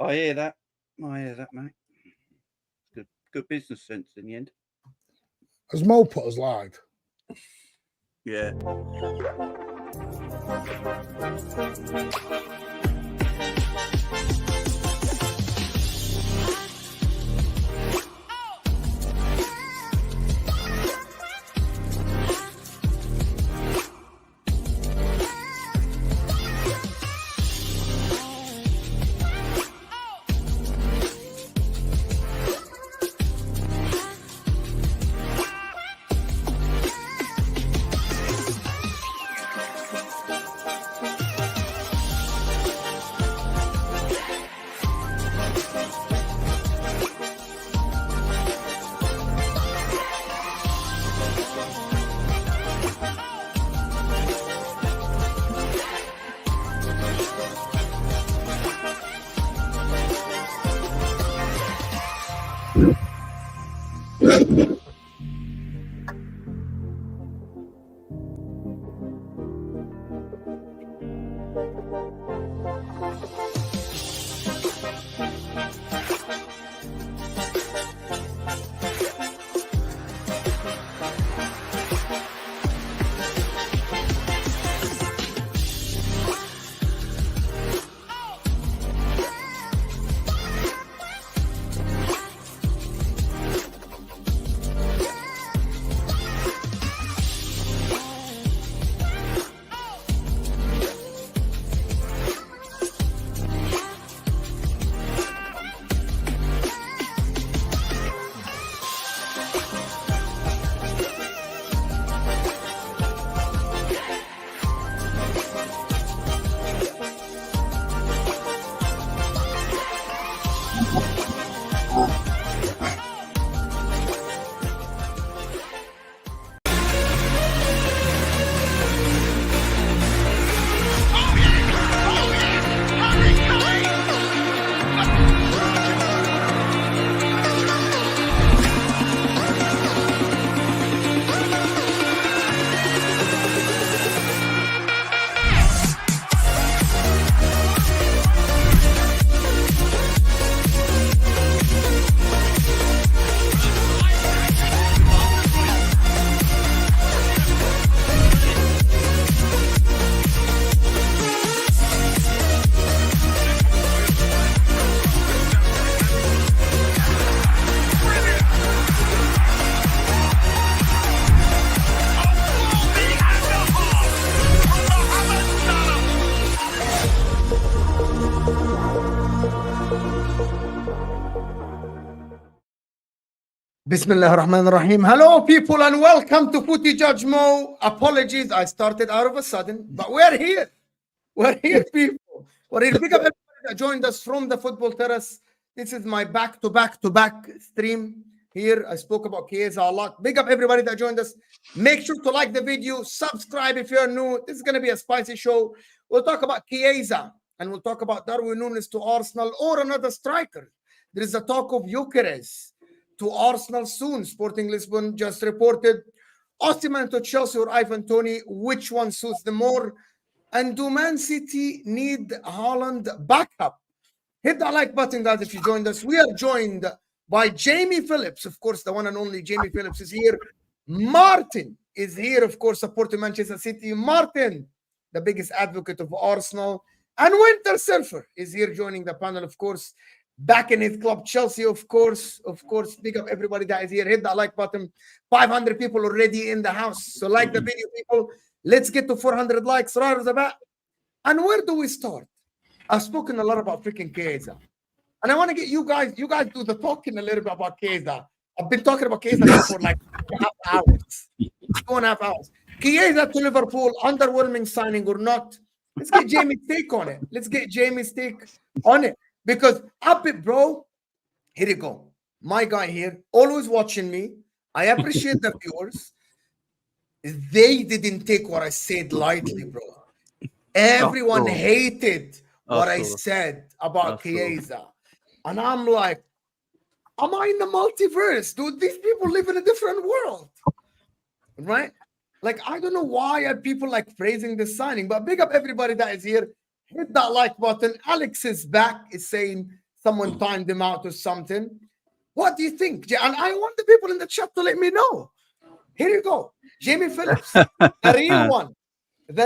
I hear that. Mate. Good business sense in the end. Has Mo put us live? Yeah. Bismillah ar-Rahman ar-Rahim. Hello, people, and welcome to Footy JUDGEMO. Apologies, I started out of a sudden, but we're here. We're here, people. We're here. Big up everybody that joined us from the Football Terrace. This is my back-to-back stream here. I spoke about Chiesa a lot. Big up everybody that joined us. Make sure to like the video, subscribe if you're new. This is going to be a spicy show. We'll talk about Chiesa, and we'll talk about Darwin Nunez to Arsenal or another striker. There is a talk of Gyökeres to Arsenal soon. Sporting Lisbon just reported. Osimhen to Chelsea or Toney. Which one suits them more? And do Man City need Haaland backup? Hit that like button, guys, if you joined us. We are joined by Jamie Phillips. Of course, the one and only Jamie Phillips is here. Martin is here, of course, supporting Manchester City. Martin, the biggest advocate of Arsenal. And Winter Surfer is here joining the panel, of course. Back in his club, Chelsea, of course. Big up everybody that is here. Hit that like button. 500 people already in the house. So like the video, people. Let's get to 400 likes right off the bat. And where do we start? I've spoken a lot about freaking Chiesa. And I want to get you guys do the talking a little bit about Chiesa. I've been talking about Chiesa for like 2.5 hours. 2.5 hours. Chiesa to Liverpool, underwhelming signing or not? Let's get Jamie's take on it. Because up it, bro. Here you go. My guy here, always watching me. I appreciate the viewers. They didn't take what I said lightly, bro. Everyone hated what I said about Chiesa. And I'm like, am I in the multiverse? Dude, these people live in a different world. Right? Like, I don't know why are people like praising this signing, but big up everybody that is here. Hit that like button. Alex is back, is saying someone timed him out or something. What do you think? And I want the people in the chat to let me know. Here you go. Jamie Phillips, the real one.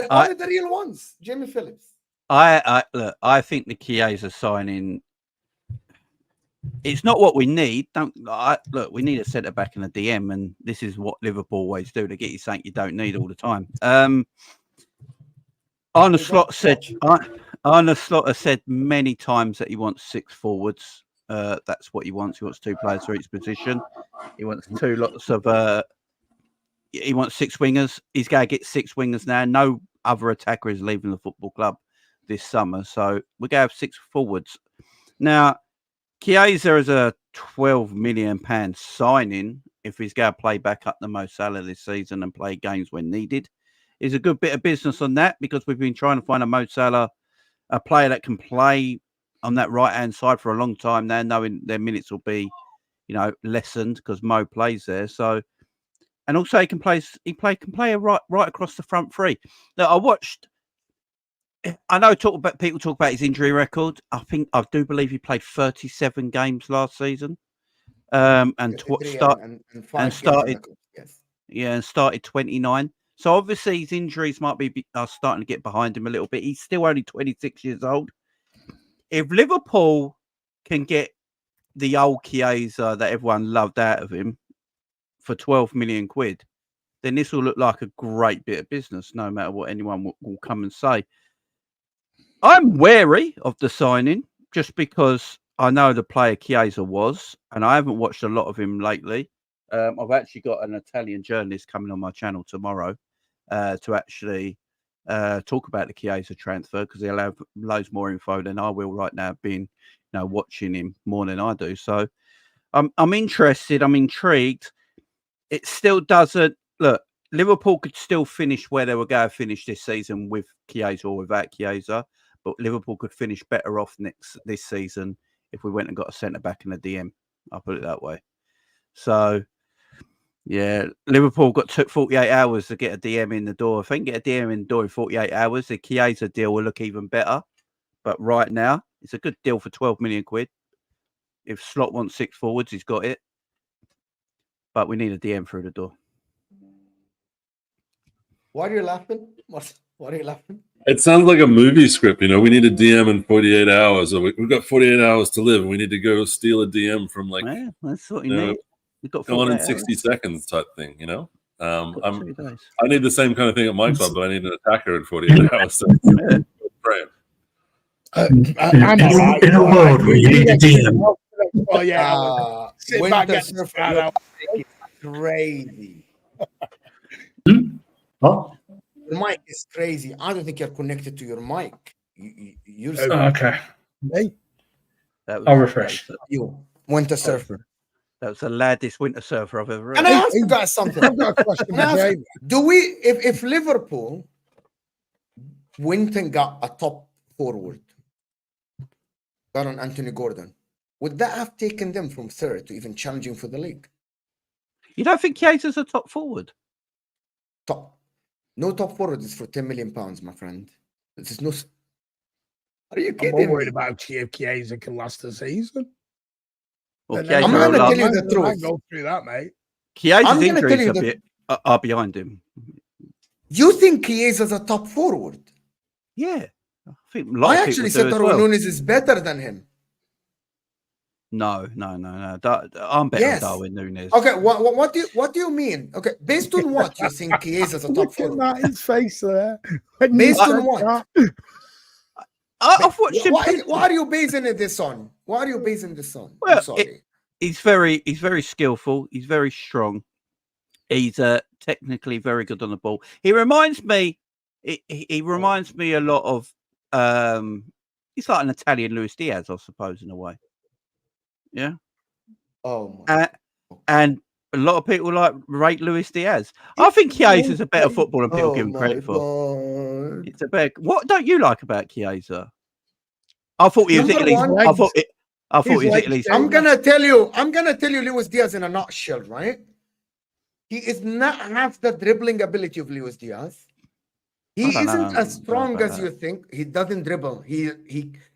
Only the real ones. Jamie Phillips. Look, I think the Chiesa signing, it's not what we need. Look, we need a centre back and a DM, and this is what Liverpool always do. They get you something you don't need all the time. Arne Slot has said many times that he wants 6 forwards. That's what he wants. He wants 2 players for each position. He wants he wants 6 wingers. He's going to get 6 wingers now. No other attacker is leaving the football club this summer, so we're going to have 6 forwards. Now, Chiesa is a £12 million signing if he's going to play back up the Mo Salah this season and play games when needed. Is a good bit of business on that, because we've been trying to find a Mo Salah, a player that can play on that right-hand side for a long time now, knowing their minutes will be, lessened because Mo plays there. So, and also he can play right across the front three. Now, I know people talk about his injury record. I do believe he played 37 games last season, and started 29. So obviously his injuries are starting to get behind him a little bit. He's still only 26 years old. If Liverpool can get the old Chiesa that everyone loved out of him for 12 million quid, then this will look like a great bit of business, no matter what anyone will come and say. I'm wary of the signing just because I know the player Chiesa was, and I haven't watched a lot of him lately. I've actually got an Italian journalist coming on my channel tomorrow to actually talk about the Chiesa transfer, because he'll have loads more info than I will right now, being watching him more than I do. So I'm interested. I'm intrigued. It still doesn't look. Liverpool could still finish where they were going to finish this season with Chiesa or without Chiesa, but Liverpool could finish better off this season if we went and got a centre back and a DM. I'll put it that way. So, yeah, Liverpool took 48 hours to get a DM in the door. If they can get a DM in the door in 48 hours, the Chiesa deal will look even better. But right now, it's a good deal for 12 million quid. If Slot wants 6 forwards, he's got it. But we need a DM through the door. Why are you laughing? What are you laughing? It sounds like a movie script. We need a DM in 48 hours. Or we've got 48 hours to live, and we need to go steal a DM from that's what you need. You've got going in 60 seconds type thing. I need the same kind of thing at my club, but I need an attacker in 48 hours. So in a world where you need a DM. Oh yeah, sit back and it's crazy. What? The mic is crazy. I don't think you're connected to your mic. You're okay. Hey, I'll refresh. You Winter Surfer. That was the laddest Winter Surfer I've ever read. Can I ask you guys something? I've got a question. Do we, if Liverpool went and got a top forward, got on Anthony Gordon, would that have taken them from 3rd to even challenging for the league? You don't think Chiesa's a top forward? No top forward is for £10 million, my friend. This is no. Are you I'm kidding more me? worried about if Chiesa can last the season. Well, I'm going to tell you the truth. Go through that, mate. Chiesa's injuries are behind him. You think Chiesa's a top forward? Yeah. I actually said Darwin Nunez is better than him. No. I'm better than Darwin Nunez. Okay, what do you mean? Okay, based on what you think Chiesa's a top forward? Look at his face there. Based on what? I've watched him. What are you basing this on? What are you basing this on? Well, I'm sorry. He's very skillful. He's very strong. He's technically very good on the ball. He reminds me. He reminds me a lot of. He's like an Italian Luis Diaz, I suppose, in a way. Yeah. Oh. And a lot of people rate Luis Diaz. I think Chiesa's a better footballer than people give him credit for. It's a better. What don't you like about Chiesa? I thought he was at least. I thought he was at least. I'm gonna tell you Luis Diaz in a nutshell, right? He is not half the dribbling ability of Luis Diaz. He isn't as strong as you think. He doesn't dribble. He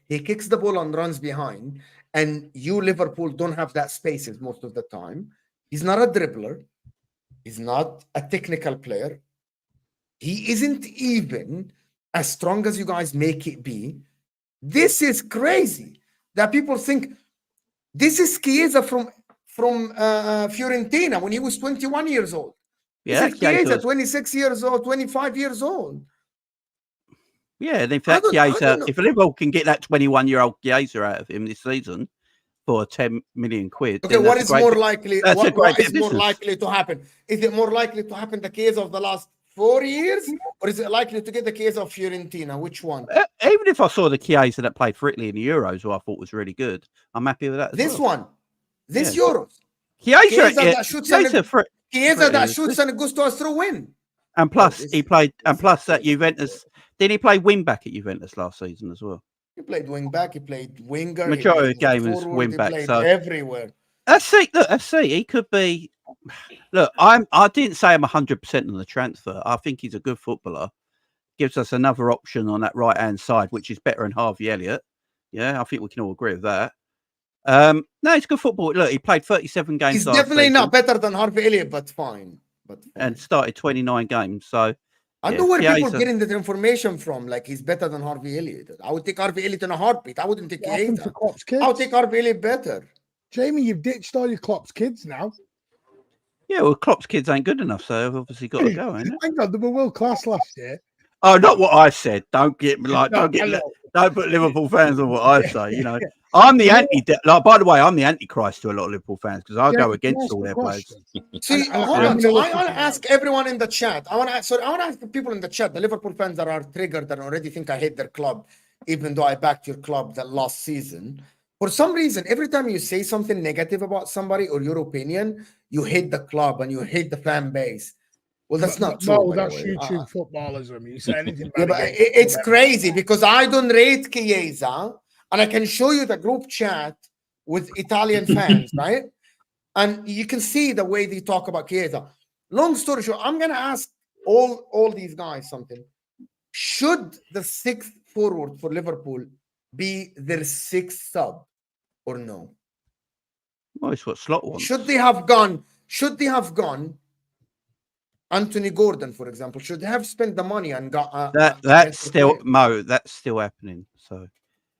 kicks the ball and runs behind. and you Liverpool don't have that spaces most of the time. He's not a dribbler. He's not a technical player. He isn't even as strong as you guys make it be. This is crazy that people think this is Chiesa from Fiorentina when he was 21 years old. Yeah, This is Chiesa, was... 26 years old, 25 years old. Yeah, and in fact, Chiesa, if Liverpool can get that 21-year-old Chiesa out of him this season for 10 million quid, okay, what is more likely? What is more likely to happen? Is it more likely to happen the Chiesa of the last 4 years, or is it likely to get the Chiesa of Fiorentina? Which one? Even if I saw the Chiesa that played for Italy in the Euros, who I thought was really good, I'm happy with that. This one, this Euros. Chiesa that shoots and goes to a throw in. And plus, he played. And plus, that Juventus. Didn't he play wing back at Juventus last season as well? He played wing back. He played winger. Majority of the game was wing back. So everywhere. Let's see. Look, let's see. He could be. Look, I didn't say I'm 100% on the transfer. I think he's a good footballer. Gives us another option on that right hand side, which is better than Harvey Elliott. Yeah, I think we can all agree with that. No, it's good football. Look, he played 37 games. He's definitely not better than Harvey Elliott, but fine. And started 29 games. So I know where people are getting that information from. Like he's better than Harvey Elliott. I would take Harvey Elliott in a heartbeat. I wouldn't take Chiesa. I would take Harvey Elliott better. Jamie, you've ditched all your Klopp's kids now. Yeah, well, Klopp's kids ain't good enough, so they've obviously got to go, ain't it? Thank God, they were world class last year. Oh, not what I said. Don't get me like. Don't put Liverpool fans on what I say. You know, I'm the like. By the way, I'm the antichrist to a lot of Liverpool fans because I go against all their players. See, hold on. So I want to ask everyone in the chat. I want to ask the people in the chat, the Liverpool fans that are triggered and already think I hate their club, even though I backed your club that last season. For some reason, every time you say something negative about somebody or your opinion, you hate the club and you hate the fan base. Well, that's not true. No, that's YouTube footballism. You say anything bad but it's crazy because I don't rate Chiesa, and I can show you the group chat with Italian fans, right? And you can see the way they talk about Chiesa. Long story short, I'm going to ask all these guys something. Should the sixth forward for Liverpool be their sixth sub or no? Well, it's what Slot wants. Should they have gone Anthony Gordon, for example, should have spent the money and got that's still happening. So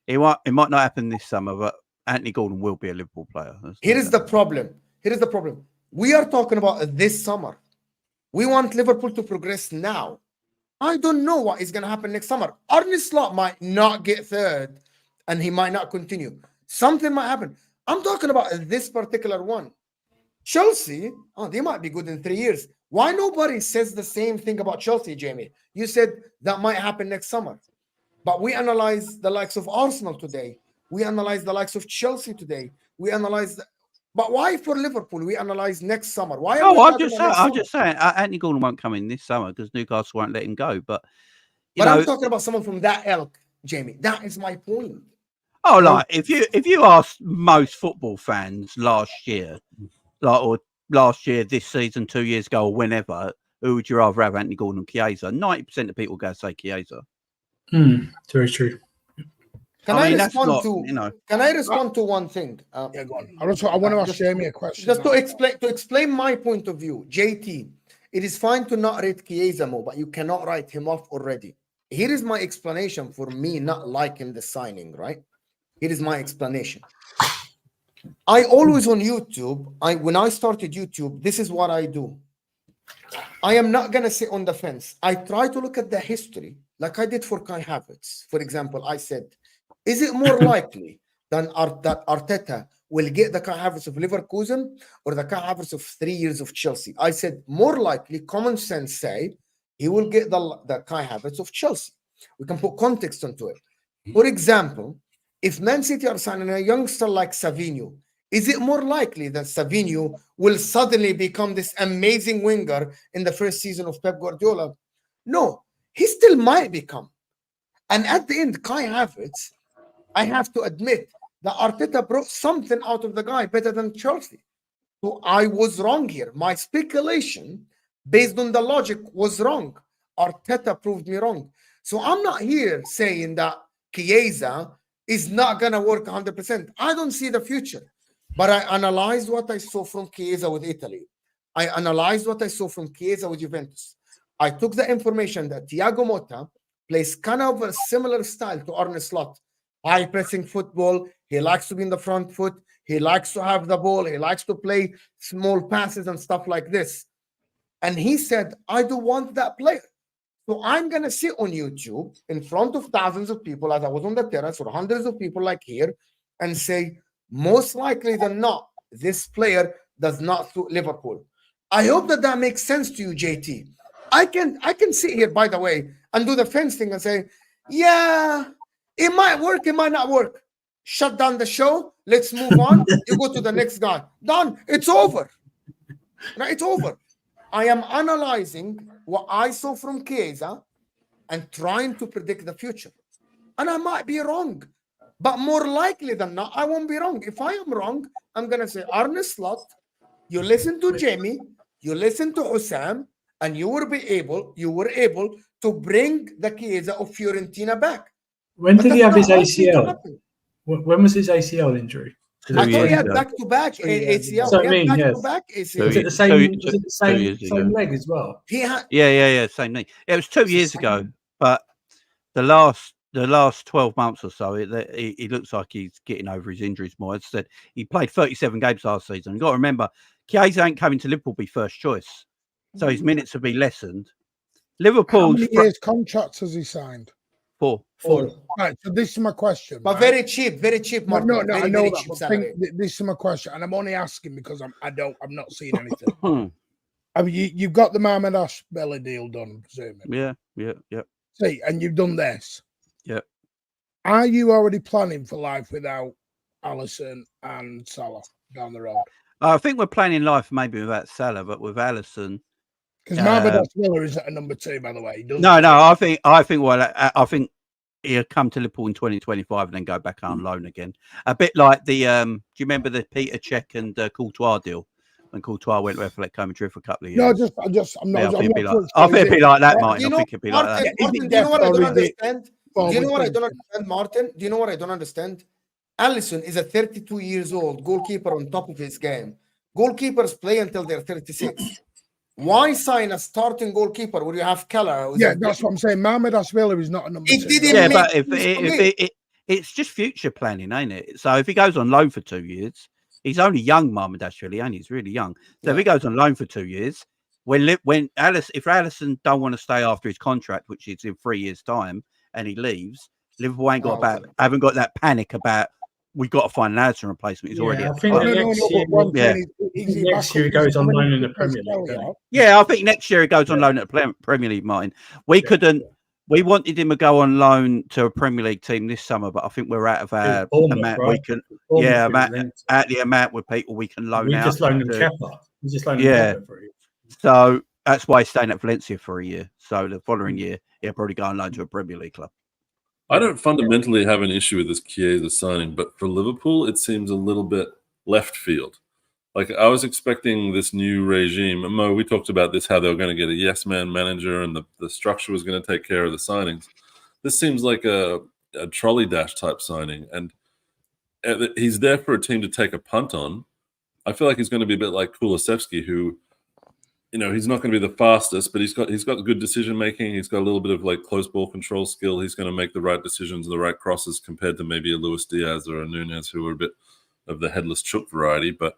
it might not happen this summer, but Anthony Gordon will be a Liverpool player. Here is the problem. We are talking about this summer. We want Liverpool to progress now. I don't know what is going to happen next summer. Arne Slot might not get third, and he might not continue. Something might happen. I'm talking about this particular one. Chelsea, they might be good in 3 years. Why nobody says the same thing about Chelsea, Jamie? You said that might happen next summer. But we analyze the likes of Arsenal today. We analyze the likes of Chelsea today. We analyze... But why for Liverpool? We analyze next summer. Why? I'm just saying. Anthony Gordon won't come in this summer because Newcastle won't let him go. But I'm talking about someone from that ilk, Jamie. That is my point. Oh, like if you ask most football fans last year, this season, 2 years ago, or whenever, who would you rather have, Anthony Gordon or Chiesa? 90% of people go say Chiesa. Very true. Can I respond to one thing? Yeah, go on. I want to ask Jamie a question. Just to explain my point of view, JT, it is fine to not rate Chiesa more, but you cannot write him off already. Here is my explanation for me not liking the signing, right? Here is my explanation. I always on YouTube, when I started YouTube, this is what I do. I am not going to sit on the fence. I try to look at the history, like I did for Kai Havertz. For example, I said, is it more likely that Arteta will get the Kai Havertz of Leverkusen or the Kai Havertz of 3 years of Chelsea? I said, more likely, common sense say, he will get the Kai Havertz of Chelsea. We can put context onto it. For example, if Man City are signing a youngster like Savinho, is it more likely that Savinho will suddenly become this amazing winger in the first season of Pep Guardiola? No, he still might become. And at the end, Kai Havertz, I have to admit that Arteta brought something out of the guy better than Chelsea. So I was wrong here. My speculation, based on the logic, was wrong. Arteta proved me wrong. So I'm not here saying that Chiesa is not going to work 100%. I don't see the future. But I analyzed what I saw from Chiesa with Italy. I analyzed what I saw from Chiesa with Juventus. I took the information that Thiago Motta plays kind of a similar style to Arne Slot. High pressing football. He likes to be in the front foot. He likes to have the ball. He likes to play small passes and stuff like this. And he said, I don't want that player. So I'm going to sit on YouTube in front of thousands of people, as I was on the terrace, or hundreds of people like here, and say, most likely than not, this player does not suit Liverpool. I hope that makes sense to you, JT. I can sit here, by the way, and do the fence thing and say, yeah, it might work, it might not work. Shut down the show. Let's move on. You go to the next guy. Done. It's over. Right? It's over. I am analyzing what I saw from Chiesa and trying to predict the future. And I might be wrong. But more likely than not, I won't be wrong. If I am wrong, I'm going to say, Arne Slot, you listen to Jamie, you listen to Husam, and you were able to bring the Chiesa of Fiorentina back. When But did he that's have his not likely to ACL? happen. When was his ACL injury? I thought he had ago. back-to-back ACL. So I He had mean, yes. back-to-back ACL. Was it the same? years Same ago. leg as well? He had Yeah, same thing. It was 2 years ago, but the last 12 months or so, he looks like he's getting over his injuries more. As I said, he played 37 games last season. You've got to remember, Chiesa ain't coming to Liverpool be first choice, so his minutes will be lessened. How Liverpool's many years contracts has he signed? 4. Right, so this is my question. but right? very cheap, Martin. No, very, I know very that. cheap But salary. this is my question, and I'm only asking because I'm not seeing anything. Hmm. I mean, you've got the Mohamed Ashbelly deal done, I'm presuming. Yeah. See, and you've done this. Yep. Are you already planning for life without Alisson and Salah down the road? I think we're planning life maybe without Salah, but with Alisson. Because Mohamed Ashbelly is at a number 2, by the way. No. I think he'll come to Liverpool in 2025 and then go back on loan again. A bit like the do you remember the Peter Cech and Courtois deal when Courtois went to Athletic Madrid for a couple of years? No, I'm not. I think it'd be like that, Martin. You know, I think it'd be like Martin, that. Martin, do you know what I don't understand? Well, Do you know what I don't understand, Martin? Do you know what I don't understand? Alisson is a 32 years old goalkeeper on top of his game. Goalkeepers play until they're 36. Why sign a starting goalkeeper where you have Keller? Yeah, that's what I'm saying. Mohamed Ashbelly is not a number 2. didn't But make it's just future planning, ain't it? So if he goes on loan for 2 years, he's only young, Mohamed Ashbelly, and he's really young. So if he goes on loan for 2 years, if Alisson don't want to stay after his contract, which is in 3 years' time, and he leaves, Liverpool ain't haven't got that panic about we've got to find an Alisson replacement. He's already. I think next year he goes on loan in the Premier League. Yeah, I think next year he goes on loan at the Premier League, Martin. We couldn't. We wanted him to go on loan to a Premier League team this summer, but I think we're out of our amount. Right? We can, at the amount with people we can loan out. We just loaned him Kepa. We just loaned him Kepa for a year. So that's why he's staying at Valencia for a year. So the following year he'll probably go on loan to a Premier League club. I don't fundamentally have an issue with this Chiesa signing, but for Liverpool, it seems a little bit left field. Like I was expecting this new regime. Mo, we talked about this, how they were going to get a yes man manager and the structure was going to take care of the signings. This seems like a trolley dash type signing, and he's there for a team to take a punt on. I feel like he's going to be a bit like Kulusevski, who, he's not going to be the fastest, but he's got good decision making. He's got a little bit of like close ball control skill. He's going to make the right decisions and the right crosses compared to maybe a Luis Diaz or a Nunez, who are a bit of the headless chook variety. But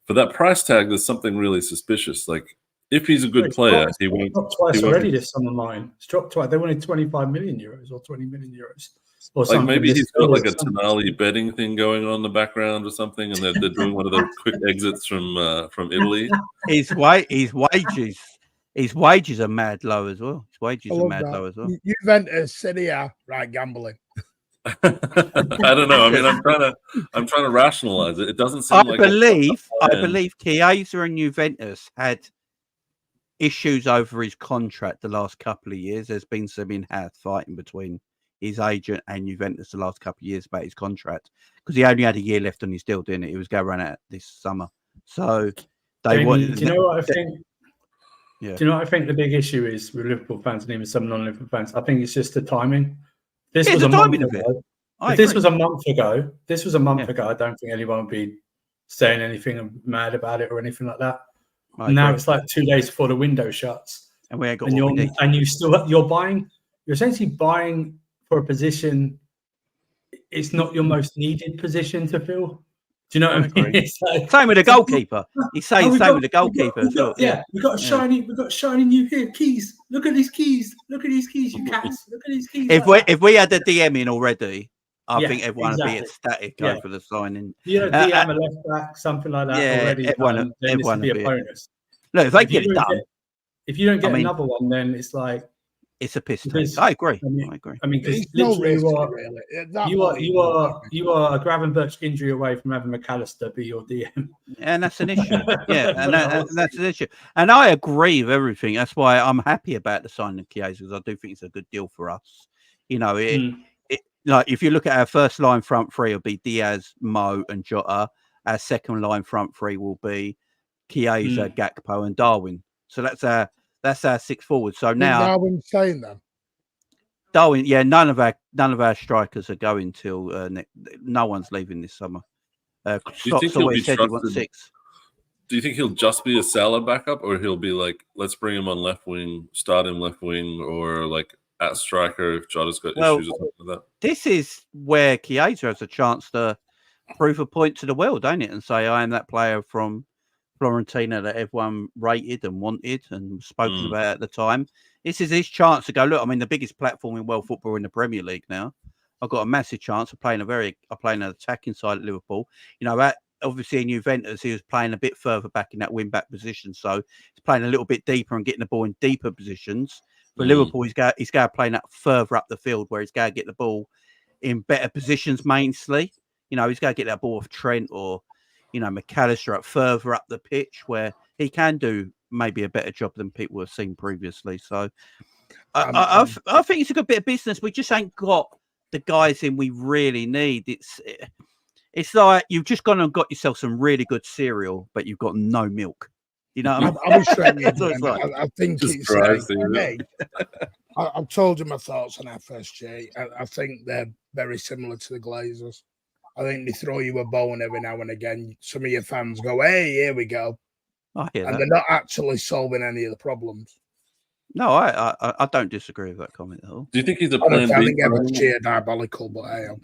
for that price tag, there's something really suspicious. Like if he's a good player, he won't. Dropped twice already this summer, mine. It's dropped twice. They wanted 25 million euros or 20 million euros. Or like maybe he's got like a Toney betting thing going on in the background or something, and they're doing one of those quick exits from Italy. His wages are mad low as well. His wages are mad low as well. Juventus, Serie A, right? Gambling. I don't know. I mean, I'm trying to rationalize it. It doesn't seem I believe Chiesa and Juventus had issues over his contract the last couple of years. There's been some in-house fighting between his agent and Juventus the last couple of years about his contract, because he only had a year left on his deal, didn't it? He was going to run out this summer. So they wanted. Do you know what I think? Yeah. Do you know what I think the big issue is with Liverpool fans and even some non-Liverpool fans? I think it's just the timing. This was a month ago. If this was a month ago, I don't think anyone would be saying anything mad about it or anything like that. Now it's like 2 days before the window shuts, and we ain't got you're essentially buying for a position. It's not your most needed position to fill. Do you know what I mean? It's like, same with the goalkeeper. He's saying same with the goalkeeper. We got a shiny new here. Keys. Look at these keys. Look at these keys, you cats. Look at these keys. If we had the DM in already, I think everyone would be ecstatic over the signing. DM a left back, something like that already. Then this would be a bonus. Look, if they get it done. If you don't get another one, then it's like it's a piss take. I agree. I mean, because literally you are a Gravenberch injury away from having McAllister be your DM, and that's an issue. And that's an issue. And I agree with everything. That's why I'm happy about the signing of Chiesa, because I do think it's a good deal for us. You know, like if you look at our first line front three, it'll be Diaz, Mo, and Jota. Our second line front three will be Chiesa, Gakpo, and Darwin. So that's our six forwards. So now Darwin's staying then. Darwin, none of our strikers are going till no one's leaving this summer. Klopp's always said he wants 6. Do you think he'll just be a Salah backup, or he'll be like, let's bring him on left wing, start him left wing, or like at striker if Jota's got issues or something like that? This is where Chiesa has a chance to prove a point to the world, don't it? And say, I am that player from Florentina that everyone rated and wanted and spoken about at the time. This is his chance to go, look, I mean, the biggest platform in world football in the Premier League now. I've got a massive chance of playing an attacking side at Liverpool. You know, that obviously in Juventus, he was playing a bit further back in that wing-back position. So he's playing a little bit deeper and getting the ball in deeper positions. For Liverpool, he's got to play that further up the field where he's got to get the ball in better positions mainly. You know, he's got to get that ball off Trent or, you know, McAllister up further up the pitch where he can do maybe a better job than people have seen previously. So I think it's a good bit of business. We just ain't got the guys in we really need. It's like you've just gone and got yourself some really good cereal, but you've got no milk. You know what I mean? I think it's I've told you my thoughts on FSG. I think they're very similar to the Glazers. I think they throw you a bone every now and again. Some of your fans go, hey, here we go. They're not actually solving any of the problems. No, I don't disagree with that comment at all. Do you think he's a plan B? I think FSG are diabolical, but I am.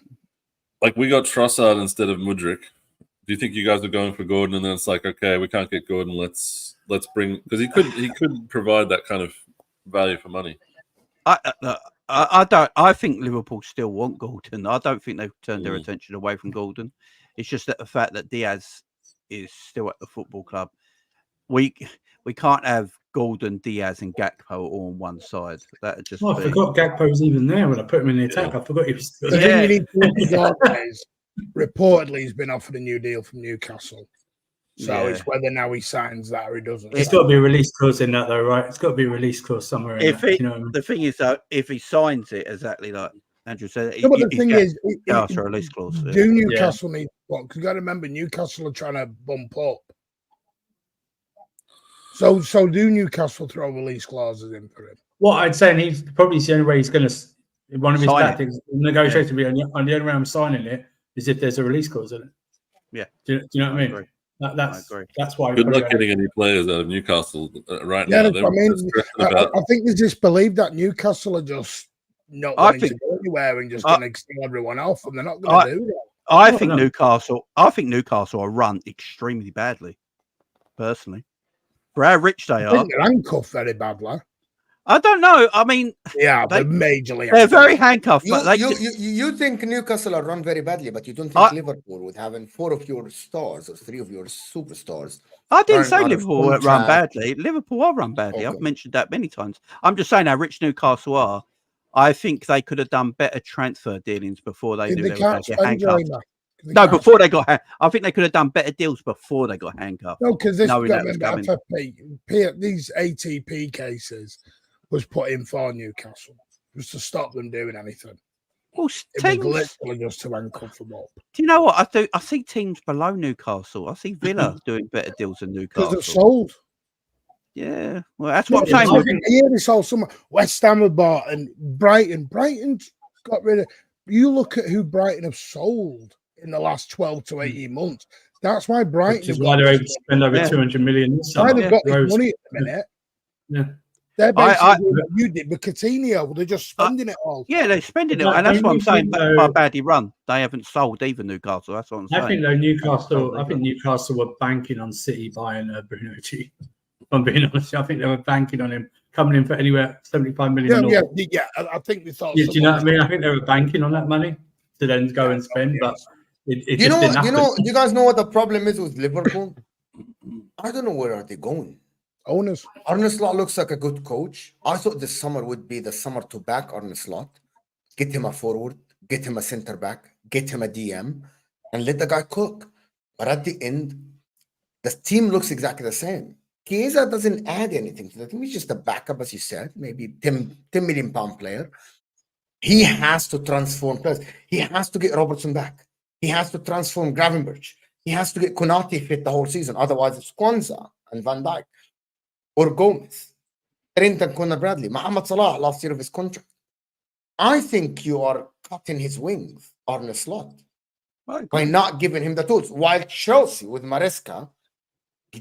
Like, we got Trossard instead of Mudryk. Do you think you guys are going for Gordon, and then it's like, okay, we can't get Gordon. Let's bring, because he could provide that kind of value for money. I don't. I think Liverpool still want Gordon. I don't think they've turned their attention away from Gordon. It's just that the fact that Diaz is still at the football club. We can't have Gordon, Diaz, and Gakpo all on one side. That just. I forgot Gakpo was even there when I put him in the attack. I forgot he was. Reportedly, he's been offered a new deal from Newcastle. So it's whether now he signs that or he doesn't. It's got to be a release clause in that, though, right? It's got to be a release clause somewhere. The thing is, though, if he signs it exactly like Andrew said, but the thing is, a release clause. Do Newcastle need what? Because you got to remember, Newcastle are trying to bump up. So do Newcastle throw release clauses in for him? What I'd say, and he's probably the only way he's going to. One of his tactics, negotiation, will be on the only way I'm signing it is if there's a release clause in it. Yeah. Do you know what I mean? That's why. Good luck getting any players out of Newcastle right now. I mean, I think they just believe that Newcastle are just not wanting to go anywhere and just going to extend everyone off, and they're not going to do that. I think Newcastle are run extremely badly, personally. For how rich they are, they're handcuffed very badly. I don't know. I mean, they're majorly. They're very handcuffed. You think Newcastle are run very badly, but you don't think Liverpool, with having 4 of your stars or 3 of your superstars. I didn't say Liverpool run badly. Liverpool are run badly. Okay. I've mentioned that many times. I'm just saying how rich Newcastle are. I think they could have done better transfer dealings before they knew they were going to get handcuffed. No, before they got. I think they could have done better deals before they got handcuffed. No, because these ATP cases was put in for Newcastle just to stop them doing anything. Well, it was literally just to handcuff them up. Do you know what I do? I see teams below Newcastle. I see Villa doing better deals than Newcastle. Because they're sold. Yeah, well, that's what I'm saying. They sold some. West Ham have bought, and Brighton got rid of. you look at who Brighton have sold in the last 12 to 18 months. That's why Brighton. Which is why they're able to spend over 200 million this summer. Why they've got this money at the minute. Yeah. They're basically doing what you did with Coutinho. They're just spending it all. Yeah, they're spending it, and that's what I'm saying. By badly run, they haven't sold even Newcastle. That's what I'm saying. I think Newcastle were banking on City buying Bruno G. If I'm being honest, I think they were banking on him coming in for anywhere 75 million. Yeah. I think they thought. Yeah, do you know what I mean? I think they were banking on that money to then go and spend, but it just didn't happen. You guys know what the problem is with Liverpool? I don't know where are they going. Owners. Arne Slot looks like a good coach. I thought this summer would be the summer to back Arne Slot, get him a forward, get him a center back, get him a DM, and let the guy cook. But at the end, the team looks exactly the same. Chiesa doesn't add anything to the team. He's just a backup, as you said, maybe 10 million pound player. He has to transform players. He has to get Robertson back. He has to transform Gravenberch. He has to get Konate fit the whole season. Otherwise, it's Kwanzaa and Van Dijk. Or Gomez, Trent and Conor Bradley, Mohamed Salah last year of his contract. I think you are cutting his wings, Arne Slot, by not giving him the tools. While Chelsea with Maresca,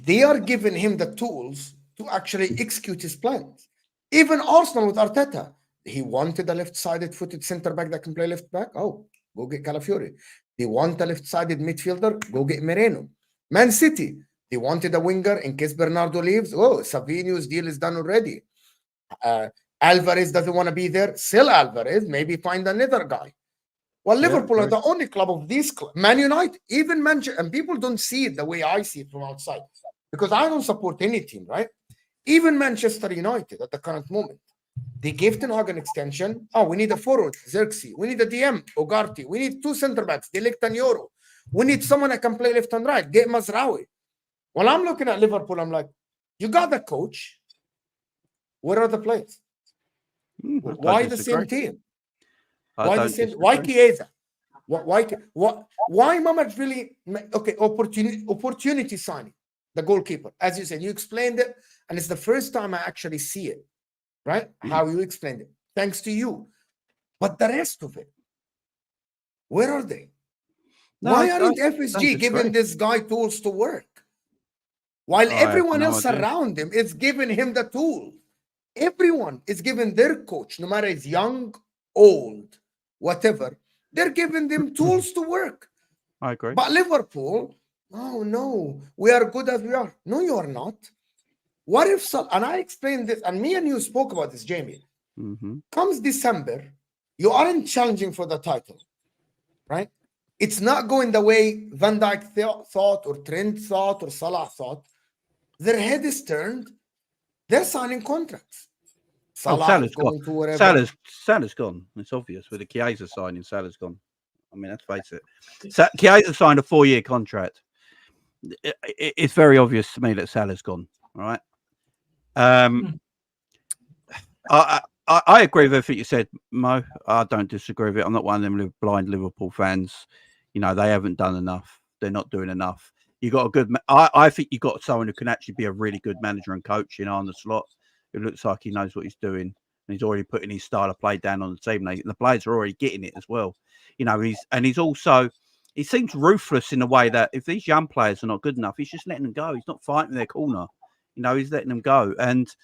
they are giving him the tools to actually execute his plans. Even Arsenal with Arteta, he wanted a left-sided footed centre back that can play left back. Oh, go get Calafiori. They want a left-sided midfielder. Go get Moreno. Man City. They wanted a winger in case Bernardo leaves. Oh, Savino's deal is done already. Alvarez doesn't want to be there. Sell Alvarez. Maybe find another guy. Well, Liverpool are the only club of these clubs. Man United, even Manchester, and people don't see it the way I see it from outside because I don't support any team, right? Even Manchester United at the current moment, they gave Ten Hag an extension. Oh, we need a forward, Xerxes. We need a DM, Ugarte. We need 2 center backs, Delict and Euro. We need someone that can play left and right. Get Mazraoui. Well, I'm looking at Liverpool. I'm like, you got the coach. Where are the players? Why the same team? Why the same? Why Chiesa? Why Mamad's really okay? Opportunity signing the goalkeeper, as you said. You explained it, and it's the first time I actually see it. Right? How you explained it? Thanks to you. But the rest of it, where are they? Why aren't FSG giving this guy tools to work? While everyone else around him is giving him the tools. Everyone is giving their coach, no matter it's young, old, whatever, they're giving them tools to work. I agree. But Liverpool, oh no, we are good as we are. No, you are not. What if, and I explained this, and me and you spoke about this, Jamie. Comes December, you aren't challenging for the title, right? It's not going the way Van Dijk thought, or Trent thought, or Salah thought. Their head is turned. They're signing contracts. Salah's gone. Salah's gone. It's obvious with the Chiesa signing. Salah's gone. I mean, let's face it. Chiesa signed a 4-year contract. It's very obvious to me that Salah's gone. Right. I agree with everything you said, Mo. I don't disagree with it. I'm not one of them blind Liverpool fans. You know, they haven't done enough. They're not doing enough. You got a good. I think you got someone who can actually be a really good manager and coach. You know, on the slot. It looks like he knows what he's doing, and he's already putting his style of play down on the team. The players are already getting it as well. You know, he's also. He seems ruthless in a way that if these young players are not good enough, he's just letting them go. He's not fighting their corner. You know, he's letting them go. And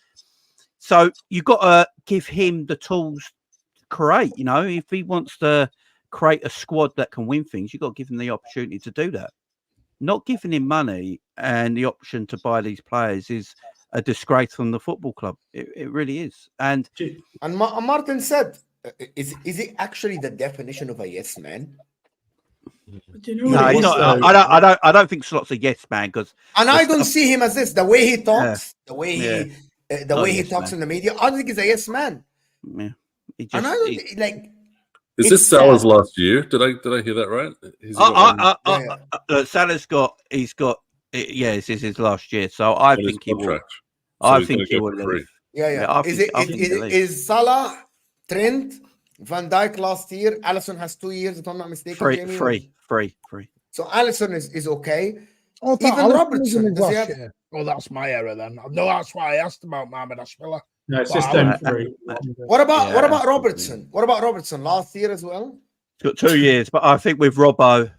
so you've got to give him the tools to create. You know, if he wants to create a squad that can win things, you've got to give him the opportunity to do that. Not giving him money and the option to buy these players is a disgrace from the football club. It really is. And Martin said, is it actually the definition of a yes man? No, he's not. I don't think Slot's a yes man because. And I don't see him as this. The way he talks, the way he talks in the media, I don't think he's a yes man. Yeah, and I don't like. Is this Salah's last year? Did I hear that right? Salah's got. Yeah, this is his last year, so I think he will. I think he will leave. Yeah. Is Salah, Trent, Van Dijk last year? Alisson has 2 years, if I'm not mistaken. Free. So Alisson is okay. Oh, even Robertson. Oh, that's my error then. No, that's why I asked about Mohamed Ashwilla. No, it's just them 3. What about Robertson? What about Robertson last year as well? got 2 years, but I think with Robbo,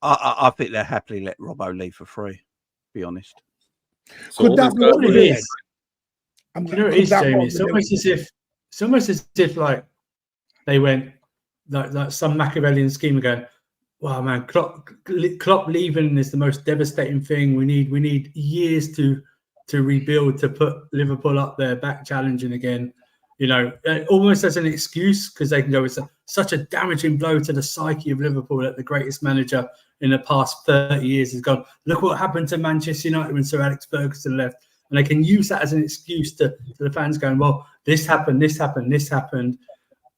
I think they'll happily let Robbo leave for free. To be honest. So Could that be what it is? Do you know what it is, Jamie? It's almost as if like they went like some Machiavellian scheme again. Wow, man, Klopp leaving is the most devastating thing. We need years to rebuild, to put Liverpool up there, back challenging again. You know, almost as an excuse, because they can go, it's such a damaging blow to the psyche of Liverpool that the greatest manager in the past 30 years has gone, look what happened to Manchester United when Sir Alex Ferguson left. And they can use that as an excuse to the fans going, well, this happened.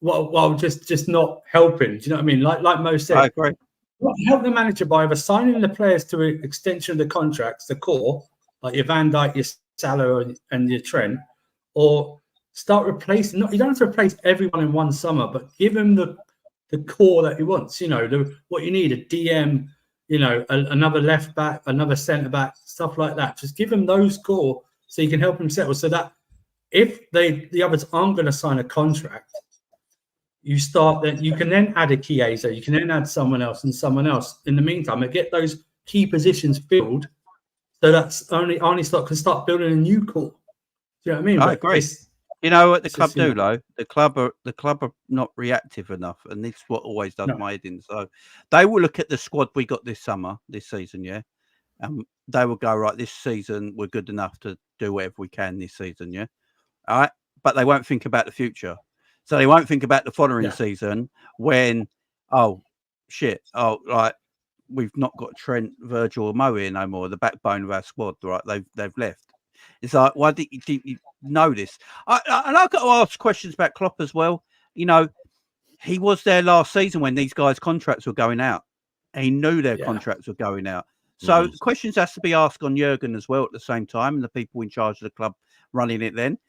Well, just not helping. Do you know what I mean? Like Mo said, I agree. Help the manager by either signing the players to an extension of the contracts, the core, like your Van Dijk, your Salah, and your Trent, or start replacing. You don't have to replace everyone in one summer, but give him the core that he wants. You know, what you need, a DM, you know, another left back, another centre back, stuff like that. Just give him those core so you can help him settle. So that if the others aren't going to sign a contract, you can then add a Chiesa, you can then add someone else in the meantime, and get those key positions filled. So that's Arne Slot can start building a new core. Do you know what I mean? I agree. You know what the club do, though? The club are not reactive enough, and this is what always does my head in. So they will look at the squad we got this season, yeah, and they will go, right, this season we're good enough to do whatever we can this season, yeah. All right, but they won't think about the future. So they won't think about the following season when, like we've not got Trent, Virgil, or Mo here no more. The backbone of our squad, right? They've left. It's like, why didn't you know this? And I've got to ask questions about Klopp as well. You know, he was there last season when these guys' contracts were going out. He knew their contracts were going out. So questions has to be asked on Jurgen as well at the same time, and the people in charge of the club running it then.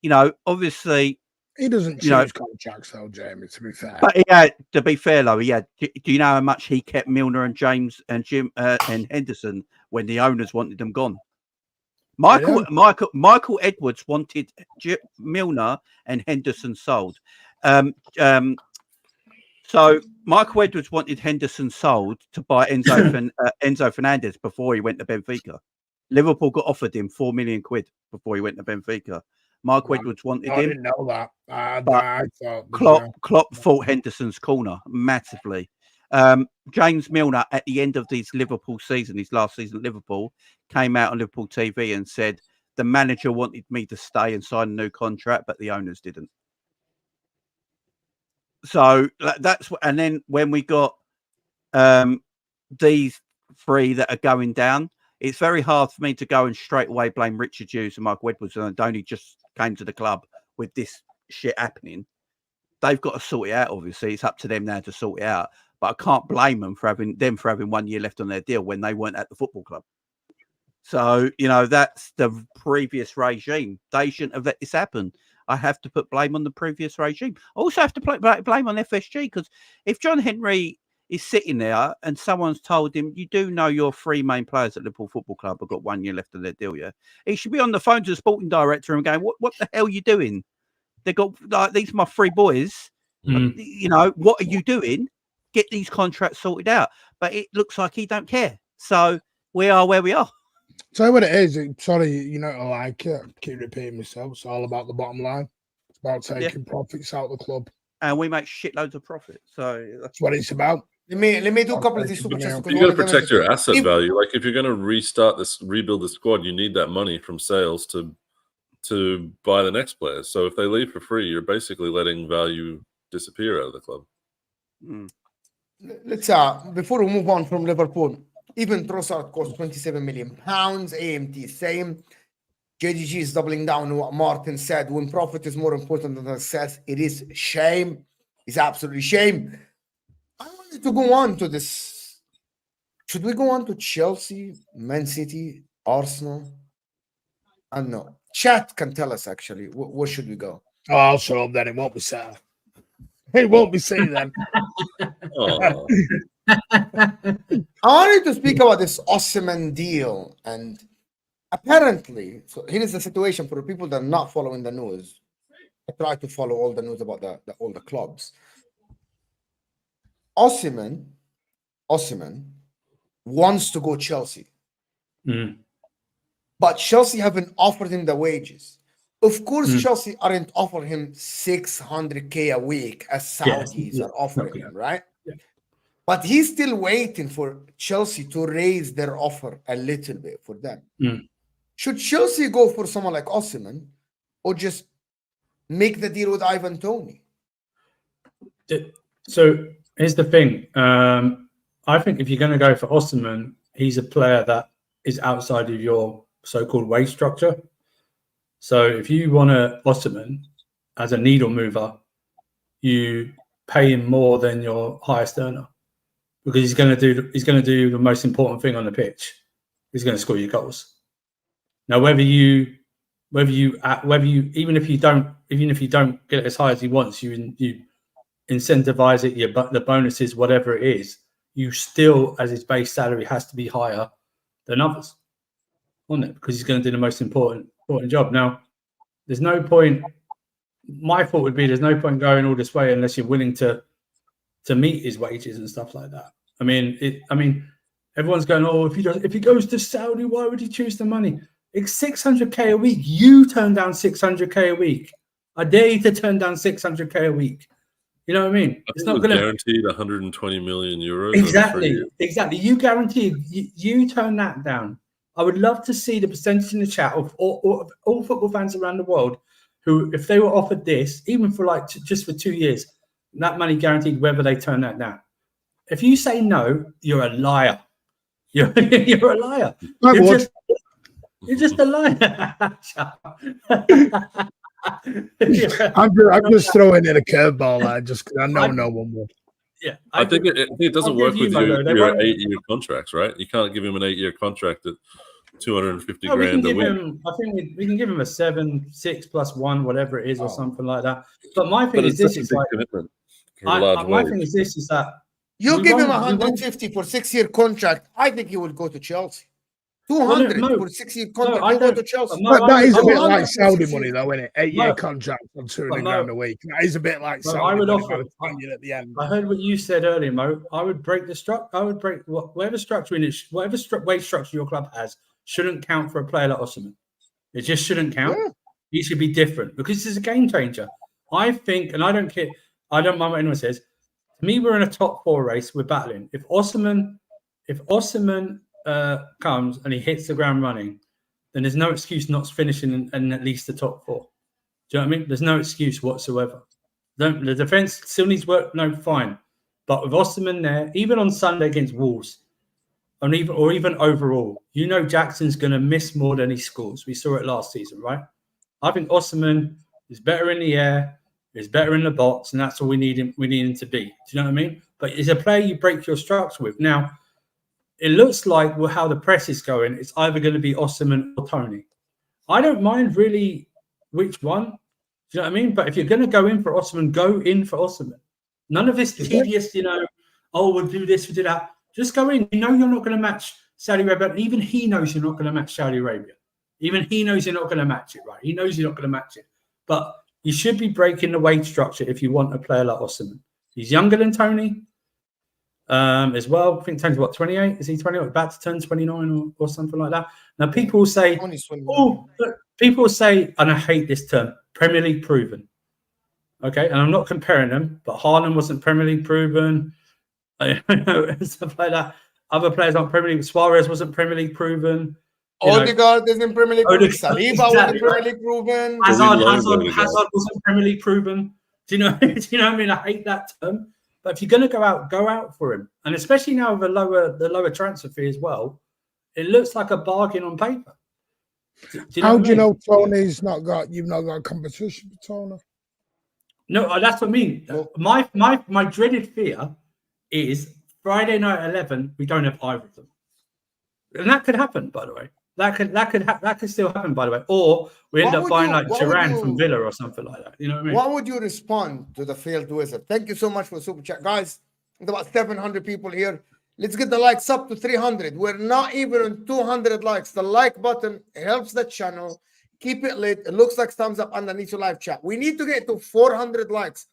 You know, obviously. He doesn't choose contracts, though, Jamie, to be fair. But he had, to be fair, though, he had. Do you know how much he kept Milner and James and Jim and Henderson when the owners wanted them gone? Michael Edwards wanted Milner and Henderson sold. So Michael Edwards wanted Henderson sold to buy Enzo Fernandez before he went to Benfica. Liverpool got offered him £4 million before he went to Benfica. Michael Edwards wanted him. I didn't know that. I thought Klopp fought Henderson's corner massively. James Milner, at the end of his Liverpool season, his last season at Liverpool, came out on Liverpool TV and said, the manager wanted me to stay and sign a new contract, but the owners didn't. So that's what, and then when we got these three that are going down, it's very hard for me to go and straight away blame Richard Hughes and Michael Edwards and Toney just came to the club with this shit happening. They've got to sort it out, obviously. It's up to them now to sort it out. But I can't blame them for having 1 year left on their deal when they weren't at the football club. So, you know, that's the previous regime. They shouldn't have let this happen. I have to put blame on the previous regime. I also have to blame on FSG, because if John Henry is sitting there and someone's told him, you do know your three main players at Liverpool Football Club have got 1 year left of their deal, yeah? He should be on the phone to the sporting director and going, what the hell are you doing? They got, like, these are my three boys. You know, what are you doing? Get these contracts sorted out. But it looks like he don't care. So we are where we are. So what it is, sorry, you know, I keep repeating myself. It's all about the bottom line. It's about taking profits out of the club. And we make shitloads of profit. So that's what it's about. Let me do a couple of these super chats. You got to protect your asset value. Like if you're going to rebuild the squad, you need that money from sales to buy the next players. So if they leave for free, you're basically letting value disappear out of the club. Let's before we move on from Liverpool, even Trossard cost £27 million. AMT same. JDG is doubling down on what Martin said. When profit is more important than success, it is shame. It's absolutely shame. I wanted to go on to this. Should we go on to Chelsea, Man City, Arsenal? I don't know. Chat can tell us, actually. Where should we go? Oh, I'll show up then. It won't be sad. It won't be seen then. I wanted to speak about this Osimhen deal. And apparently, so here is the situation for the people that are not following the news. I try to follow all the news about all the clubs. Osimhen wants to go Chelsea. But Chelsea haven't offered him the wages. Of course, Chelsea aren't offering him 600K a week as Saudis are offering him, right? Yeah. But he's still waiting for Chelsea to raise their offer a little bit for them. Should Chelsea go for someone like Osimhen or just make the deal with Ivan Toney? So here's the thing. I think if you're going to go for Osimhen, he's a player that is outside of your so-called wage structure. So if you want a Osimhen as a needle mover, you pay him more than your highest earner because he's going to do the most important thing on the pitch. He's going to score your goals. Now, even if you don't get it as high as he wants, you incentivize it, the bonuses, whatever it is, you still, as his base salary, has to be higher than others on it because he's going to do the most important job. Now, there's no point. My thought would be there's no point going all this way unless you're willing to meet his wages and stuff like that. I mean, everyone's going, oh, if he goes to Saudi, why would he choose the money? It's 600K a week. You turn down 600K a week. I dare you to turn down 600K a week. You know what I mean? It's not going to guaranteed 120 million euros. Exactly. You guaranteed. You turn that down. I would love to see the percentage in the chat of all football fans around the world who, if they were offered this, even for just for 2 years, that money guaranteed, whether they turn that down. If you say no, you're a liar. You're a liar. You're just a liar. I'm just throwing in a curveball just because I know no one would. Yeah, I think it doesn't work with your 8-year contracts, right? You can't give him an 8-year contract at 250 grand a week. I think we can give him a 7, 6 plus 1, whatever it is, or something like that. But my thing is this: is like my thing is this: is that you give him 150 for 6-year contract. I think he will go to Chelsea. 200 for 6-year contract. He'll go to Chelsea. But that is a bit like Saudi money, though, isn't it? 8-year contract on 200 grand a week. That is a bit like Saudi I would money offer at the end. I heard what you said earlier, Mo. I would break the structure. I would break whatever structure wage structure your club has shouldn't count for a player like Osimhen. It just shouldn't count. Yeah. He should be different because it's a game changer. I think, and I don't care. I don't mind what anyone says. To me, we're in a top 4 race. We're battling. If Osimhen comes and he hits the ground running, then there's no excuse not finishing in at least the top 4. Do you know what I mean? There's no excuse whatsoever. The defense still needs work. No, fine. But with Osimhen there, even on Sunday against Wolves, or even overall, Jackson's going to miss more than he scores. We saw it last season, right? I think Osimhen is better in the air, is better in the box, and that's all we need him to be. Do you know what I mean? But it's a player you break your structure with. Now, it looks like how the press is going, it's either going to be Osimhen or Toney. I don't mind really which one. Do you know what I mean? But if you're going to go in for Osimhen, go in for Osimhen. None of this tedious, we'll do this, we'll do that. Just go in. You're not going to match Saudi Arabia. And even he knows you're not going to match Saudi Arabia. Even he knows you're not going to match it, right? He knows you're not going to match it. But you should be breaking the wage structure if you want a player like Osimhen. He's younger than Toney. As well, I think Tony's 28. Is he 28? About to turn 29 or something like that. Now people will say, and I hate this term, Premier League proven. Okay, and I'm not comparing them, but Haaland wasn't Premier League proven. Stuff like that. Other players aren't Premier League. Suarez wasn't Premier League proven. Odegaard isn't Premier League proven. Saliba wasn't Premier League proven. Hazard wasn't Premier League proven. Do you know what I mean? I hate that term. But if you're going to go out for him, and especially now with the lower transfer fee as well, it looks like a bargain on paper. How do you know Tony's not got competition with Toney? No, that's what I mean. My dreaded fear is Friday night 11. We don't have either of them, and that could happen. By the way, that could still happen. By the way, or we end up buying Duran from Villa or something like that. You know what I mean? What would you respond to the failed wizard? Thank you so much for the super chat, guys. There's about 700 people here. Let's get the likes up to 300. We're not even on 200 likes. The like button helps the channel. Keep it lit. It looks like thumbs up underneath your live chat. We need to get to 400 likes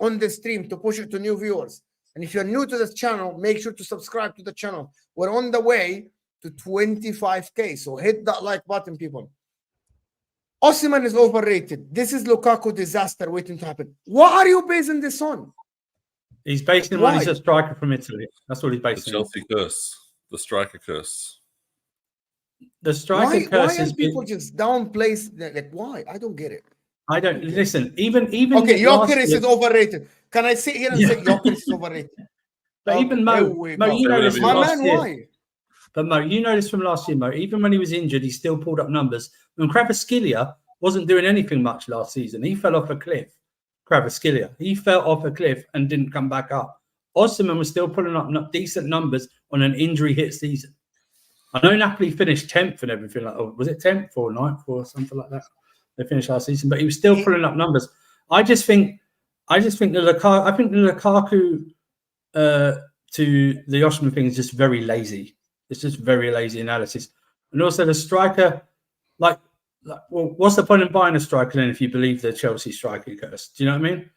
on the stream to push it to new viewers. And if you're new to this channel, make sure to subscribe to the channel. We're on the way to 25K. So hit that like button, people. Osimhen is overrated. This is Lukaku disaster waiting to happen. What are you basing this on? He's basing it on he's a striker from Italy. That's what he's basing. The Chelsea curse, the striker curse. The striker curse is people just downplay, like, why? I don't get it. I don't listen. Even okay, Gyökeres is overrated. Can I sit here and say Gyökeres is overrated? But even Mo, you know this from last year. Why? But Mo, you know this from last year, Mo. Even when he was injured, he still pulled up numbers. And Kvaratskhelia wasn't doing anything much last season. He fell off a cliff. Kvaratskhelia. He fell off a cliff and didn't come back up. Osimhen was still pulling up decent numbers on an injury-hit season. I know Napoli finished 10th and everything like that. Was it 10th or 9th or something like that? They finished last season, but he was still pulling up numbers. I think the Lukaku to the Osimhen thing is just very lazy. It's just very lazy analysis. And also the striker, well, what's the point in buying a striker then if you believe the Chelsea striker curse? Do you know what I mean?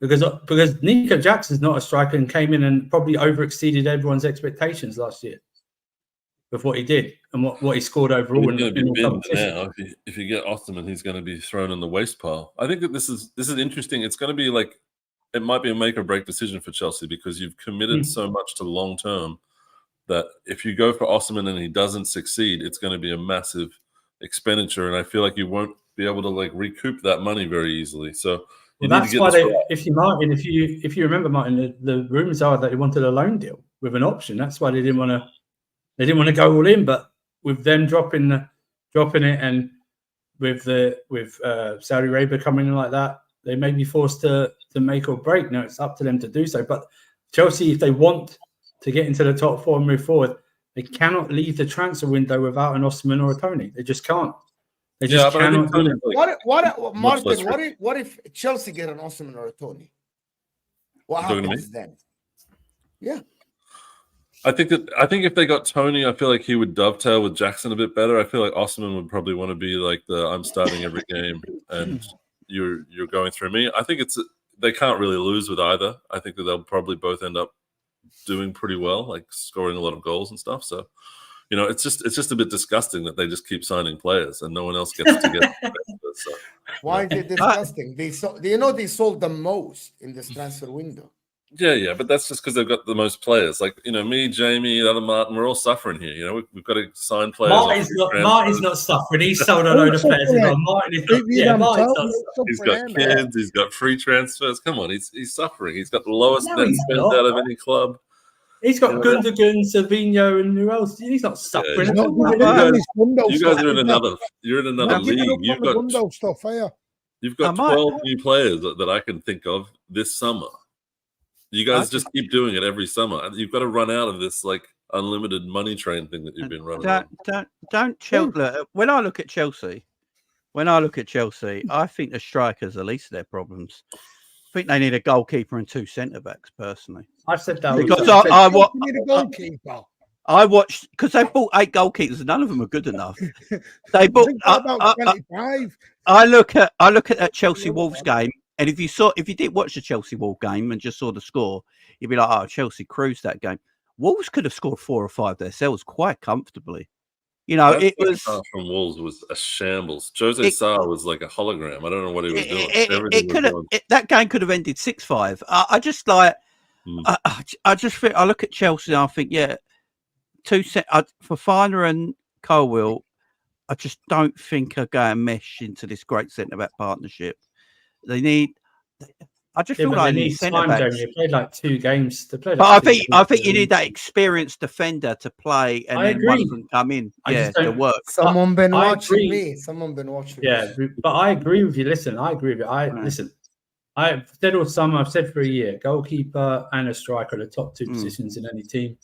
Because Nico Jackson's not a striker and came in and probably overexceeded everyone's expectations last year with what he did and what he scored overall. If you get Osimhen, he's going to be thrown in the waste pile. I think that this is interesting. It's going to be like, it might be a make or break decision for Chelsea because you've committed so much to long term that if you go for Osimhen and he doesn't succeed, it's going to be a massive expenditure, and I feel like you won't be able to like recoup that money very easily. So that's why if you remember, Martin, the rumors are that he wanted a loan deal with an option. That's why they didn't want to go all in. But with them dropping it, and with Saudi Arabia coming in like that, they may be forced to make or break. No, it's up to them to do so. But Chelsea, if they want to get into the top four and move forward, they cannot leave the transfer window without an Osimhen or a Toney. They just can't. They just cannot do it. What if Chelsea get an Osimhen or a Toney? What happens then? Yeah. I think if they got Toney, I feel like he would dovetail with Jackson a bit better. I feel like Osimhen would probably want to be like I'm starting every game and you're going through me. I think they can't really lose with either. I think that they'll probably both end up doing pretty well, like scoring a lot of goals and stuff. So, it's just a bit disgusting that they just keep signing players and no one else gets to get. So, why is it disgusting? They sold the most in this transfer window. Yeah, but that's just because they've got the most players. Like me, Jamie, the other Martin, we're all suffering here. We've got to sign players. Martin's not suffering. He's sold a load of players. He's got kids. He's got free transfers. Come on, he's suffering. He's got the lowest net spend out of any club. He's got Gundogan, Savinho, and who else? He's not suffering. You guys are in another. You're in another league. You've got 12 new players that I can think of this summer. You guys just keep doing it every summer. You've got to run out of this like unlimited money train thing that you've been running. Don't Chelsea. When I look at Chelsea, I think the strikers are the least of their problems. I think they need a goalkeeper and 2 centre backs. Personally, I've said that because need a goalkeeper. I watched because they bought 8 goalkeepers and none of them are good enough. They bought about 25. I look at that Chelsea Wolves game. And if you did watch the Chelsea Wolves game and just saw the score, you'd be like, "Oh, Chelsea cruised that game." Wolves could have scored 4 or 5 themselves quite comfortably. It was from Wolves was a shambles. Jose Sarr was like a hologram. I don't know what he was doing. That game could have ended 6-5. I just like, I just think I look at Chelsea and I think, yeah, 2 set for Finer and Colwill. I just don't think are going to mesh into this great centre back partnership. They need. I just feel like they need centre backs. You played like 2 games to play. But I think you need that experienced defender to play, and then one of them come in. To work. Someone been watching me. Yeah, but I agree with you. Listen, I agree with you. Listen. I've said all summer. I've said for a year, goalkeeper and a striker are the top 2 positions in any team.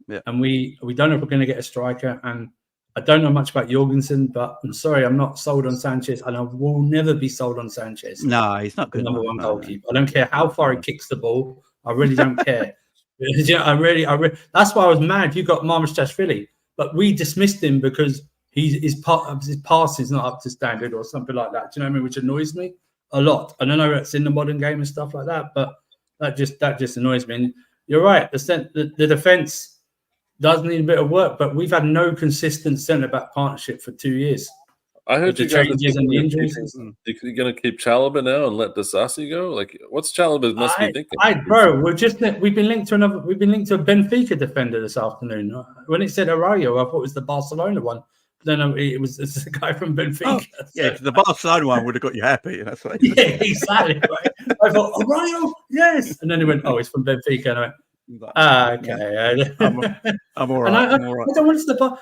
Yeah. And we don't know if we're going to get a striker. And I don't know much about Jorgensen, but I'm sorry, I'm not sold on Sanchez, and I will never be sold on Sanchez. No, he's not good. Number 1 goalkeeper. I don't care how far he kicks the ball. I really don't care. That's why I was mad. You got Marmoushashvili, but we dismissed him because his pass is not up to standard or something like that. Do you know what I mean? Which annoys me a lot. I don't know it's in the modern game and stuff like that, but that just annoys me. And you're right. The defense does need a bit of work, but we've had no consistent centre back partnership for 2 years. I heard you the guys changes and the injuries. You're going to keep Chalobah now and let Disasi go? Like, what's Chalobah must be thinking? We've been linked to a Benfica defender this afternoon. When it said Arroyo, I thought it was the Barcelona one. Then it's a guy from Benfica. Oh, yeah, because the Barcelona one would have got you happy. That's what. Yeah, exactly. Right. I thought Arroyo, yes, and then he went, "Oh, it's from Benfica." And I went, okay. I'm all right. I'm all right. I don't want to.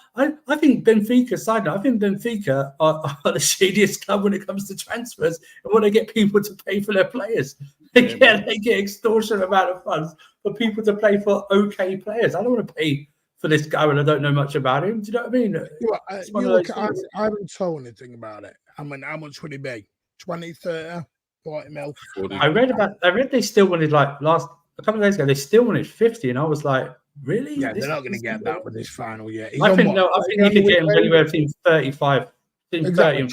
I think Benfica. Side note, I think Benfica are the shadiest club when it comes to transfers and when they get people to pay for their players. They get extortionate amount of funds for people to play for okay players. I don't want to pay for this guy when I don't know much about him. Do you know what I mean? I haven't told anything about it. I mean, how much would it be? 20, 30, 40 mil? 40. I read they still wanted a couple of days ago. They still wanted 50, and I was like, really? Yeah, they're not going to get that with this final yet. I think you could get him anywhere between 35, exactly,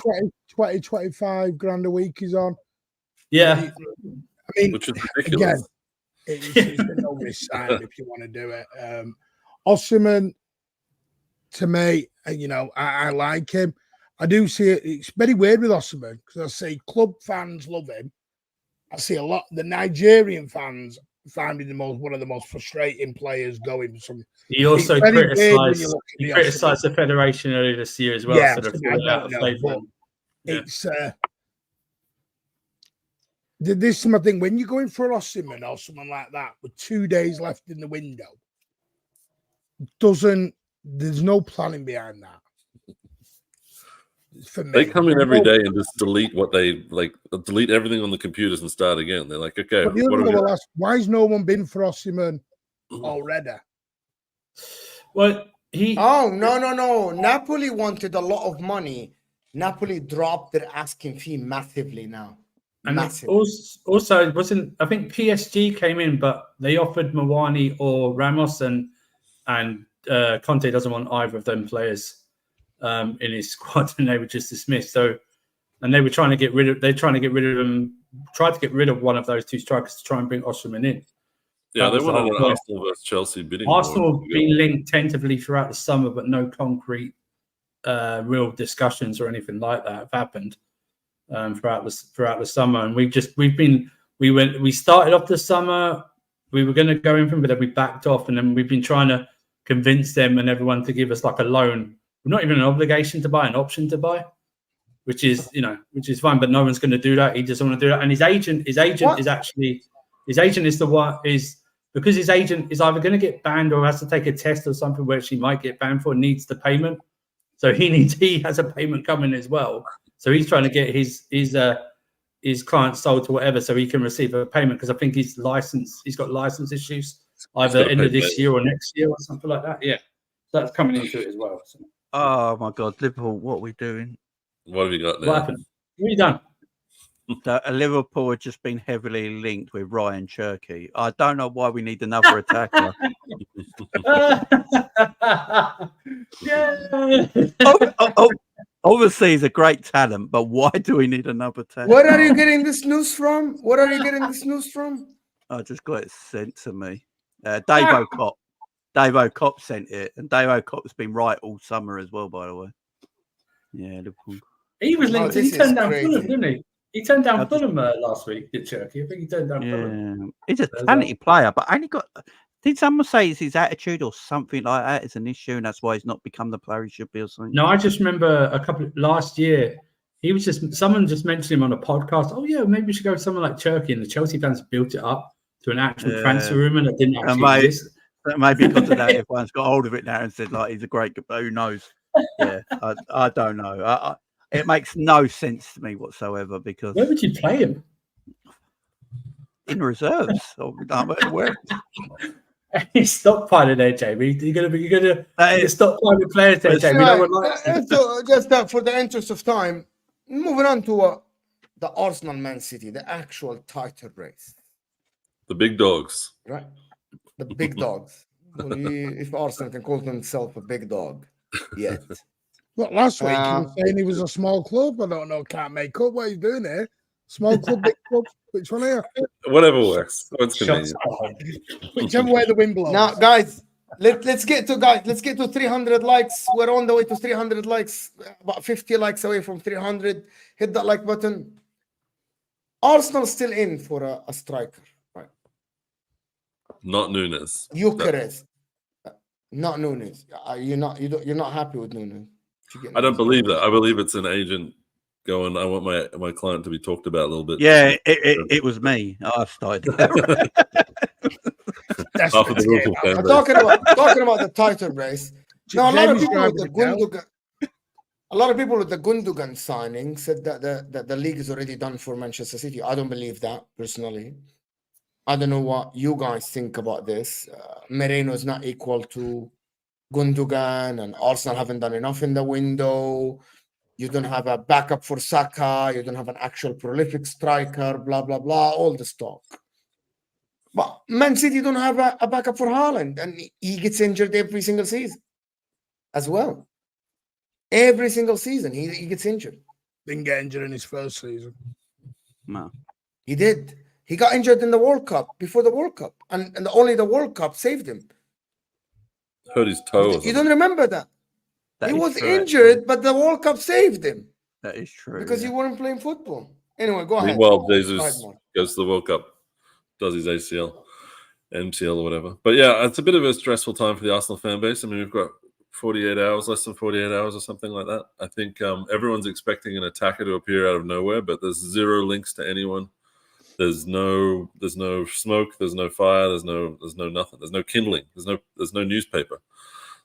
20, 25 grand a week he's on. Yeah, I mean, which is ridiculous. Again, it's a no risk sign if you want to do it. Osimhen, to me, I like him. I do see it. It's very weird with Osimhen because I see club fans love him. I see a lot. The Nigerian fans find him one of the most frustrating players going. He also criticised the federation earlier this year as well. Yeah, it's this is my thing. When you're going for Osimhen or someone like that with 2 days left in the window, there's no planning behind that. For me, they come in every day and just delete what they like, delete everything on the computers and start again. They're like, okay, why has no one been for Osimhen already? Well, no. Napoli wanted a lot of money. Napoli dropped their asking fee massively now. And also, it wasn't. I think PSG came in, but they offered Mawani or Ramos, and Conte doesn't want either of them players in his squad, and they were just dismissed. So, and they were trying to get rid of. They're trying to get rid of them. Tried to get rid of one of those two strikers to try and bring Osimhen in. Yeah, they wanted an Arsenal versus Chelsea bidding. Arsenal have been linked tentatively throughout the summer, but no concrete, real discussions or anything like that have happened throughout the summer. And we started off the summer. We were going to go in for him, but then we backed off, and then we've been trying to convince them and everyone to give us like a loan. We're not even an obligation to buy, an option to buy, which is fine, but no one's going to do that. He doesn't want to do that. And his agent is because his agent is either going to get banned or has to take a test or something where she might get banned for, needs the payment. So he has a payment coming as well. So he's trying to get his client sold to whatever so he can receive a payment, because I think he's got license issues either end of this year or next year or something like that. Yeah. So that's coming into it as well. So. Oh my God, Liverpool, what are we doing? What have you got there? What happened? What have you done? Liverpool had just been heavily linked with Ryan Cherky. I don't know why we need another attacker. Obviously, he's a great talent, but why do we need another attacker? Where are you getting this news from? I just got it sent to me. Dave O'Cop sent it, and Dave O'Cop's been right all summer as well, by the way. Yeah, Liverpool. He was linked. He turned down Fulham, didn't he? He turned down Fulham last week, did Cherky? I think he turned down Fulham. He's a talented player, but only got. Did someone say it's his attitude or something like that is an issue, and that's why he's not become the player he should be or something? No, I just remember last year. Someone just mentioned him on a podcast. Oh yeah, maybe we should go with someone like Cherky, and the Chelsea fans built it up to an actual transfer rumor that didn't actually exist. Maybe because of that, everyone's got hold of it now and said like he's a great. Who knows? Yeah, I don't know. It makes no sense to me whatsoever because where would you play him? In reserves. Where? He's stockpiling there, Jamie. You're gonna stockpiling players there, Jamie. Just for the interest of time, moving on to the Arsenal Man City, the actual title race. The big dogs. Right. The big dogs. If Arsenal can call himself a big dog yet. Well, last week he was saying he was a small club. I don't know, can't make up what he's doing here. Small club, big club. Which one are you? Whatever works. What's convenient. Whichever way the wind blows. Now, guys, let's get to 300 likes. We're on the way to 300 likes. About 50 likes away from 300. Hit that like button. Arsenal's still in for a striker, right? Not Nunez. Eucharist. Not Nunez. You're not happy with Nunez. I don't believe that. I believe it's an agent going, I want my client to be talked about a little bit. Yeah, it was me. I started. Half of the Liverpool fan base. Talking about the title race. Now, a lot of people with the Gundogan signing said that the league is already done for Manchester City. I don't believe that personally. I don't know what you guys think about this. Moreno is not equal to Gundogan, and Arsenal haven't done enough in the window. You don't have a backup for Saka. You don't have an actual prolific striker, blah, blah, blah, all the talk. But Man City don't have a backup for Haaland, and he gets injured every single season as well. Every single season, he gets injured. Didn't get injured in his first season. No. He did. He got injured in the World Cup, before the World Cup, and only the World Cup saved him. Hurt his toe. You don't remember that? That he is was true, injured, but the World Cup saved him. That is true. Because he weren't playing football. Anyway, go ahead. Meanwhile, Jesus goes to the World Cup, does his ACL, MCL or whatever. But yeah, it's a bit of a stressful time for the Arsenal fan base. I mean, we've got 48 hours, less than 48 hours or something like that. I think everyone's expecting an attacker to appear out of nowhere, but there's zero links to anyone. There's no smoke, there's no fire, there's no nothing. There's no kindling. There's no newspaper.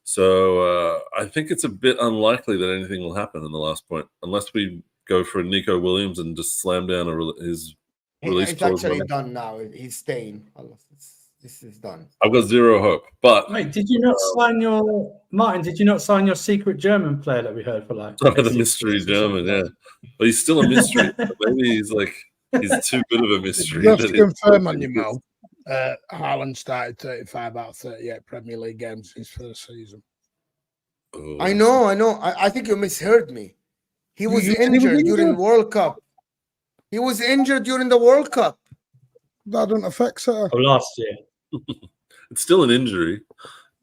So I think it's a bit unlikely that anything will happen in the last point, unless we go for Nico Williams and just slam down his release. It's actually done now. He's staying. This is done. I've got zero hope. But wait, did you not sign your Martin? Did you not sign your secret German player that we heard for like the mystery German? Yeah, but he's still a mystery. Maybe he's too good of a mystery. Just to confirm on your mouth. Haaland started 35 out of 38 Premier League games his first season. Oh, I know. I think you misheard me. He was injured during World Cup. He was injured during the World Cup. That doesn't affect it. Oh, last year. It's still an injury.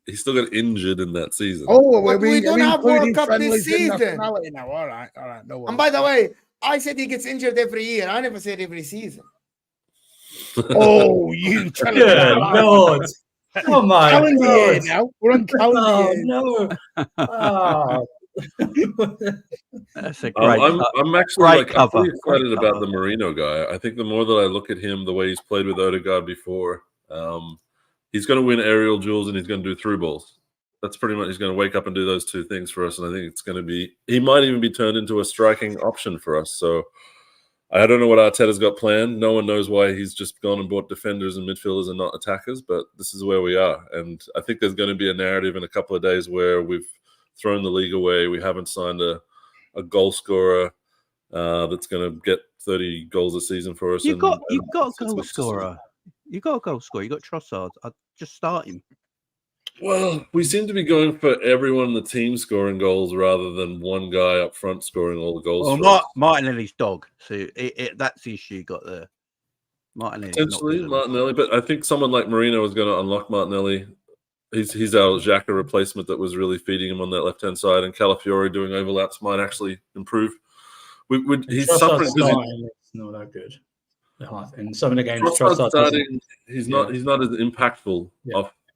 He still got injured in that season. Oh, we don't have World Cup this season. Now. All right. No worries. And by the way, I said he gets injured every year. I never said every season. Oh, you tell me. Lord. Oh my calendar year now. We're on calendar year. No. Oh. That's a great. I'm actually pretty excited about the Marino guy. I think the more that I look at him, the way he's played with Odegaard before, he's going to win aerial duels and he's going to do through balls. That's pretty much, he's going to wake up and do those two things for us. And I think it's going to be, he might even be turned into a striking option for us. So I don't know what Arteta's got planned. No one knows why he's just gone and bought defenders and midfielders and not attackers, but this is where we are. And I think there's going to be a narrative in a couple of days where we've thrown the league away. We haven't signed a goal scorer that's going to get 30 goals a season for us. You've got a goal scorer. You got a goal scorer. You got Trossard. I'd just start him. Well, we seem to be going for everyone in the team scoring goals rather than one guy up front scoring all the goals. Well, Martinelli's dog. So that's the issue you got there. Martinelli. Potentially Martinelli, but I think someone like Marino is going to unlock Martinelli. He's our Xhaka replacement that was really feeding him on that left-hand side, and Calafiori doing overlaps might actually improve. He's suffering. It's not that good. In some of the games, he's not as impactful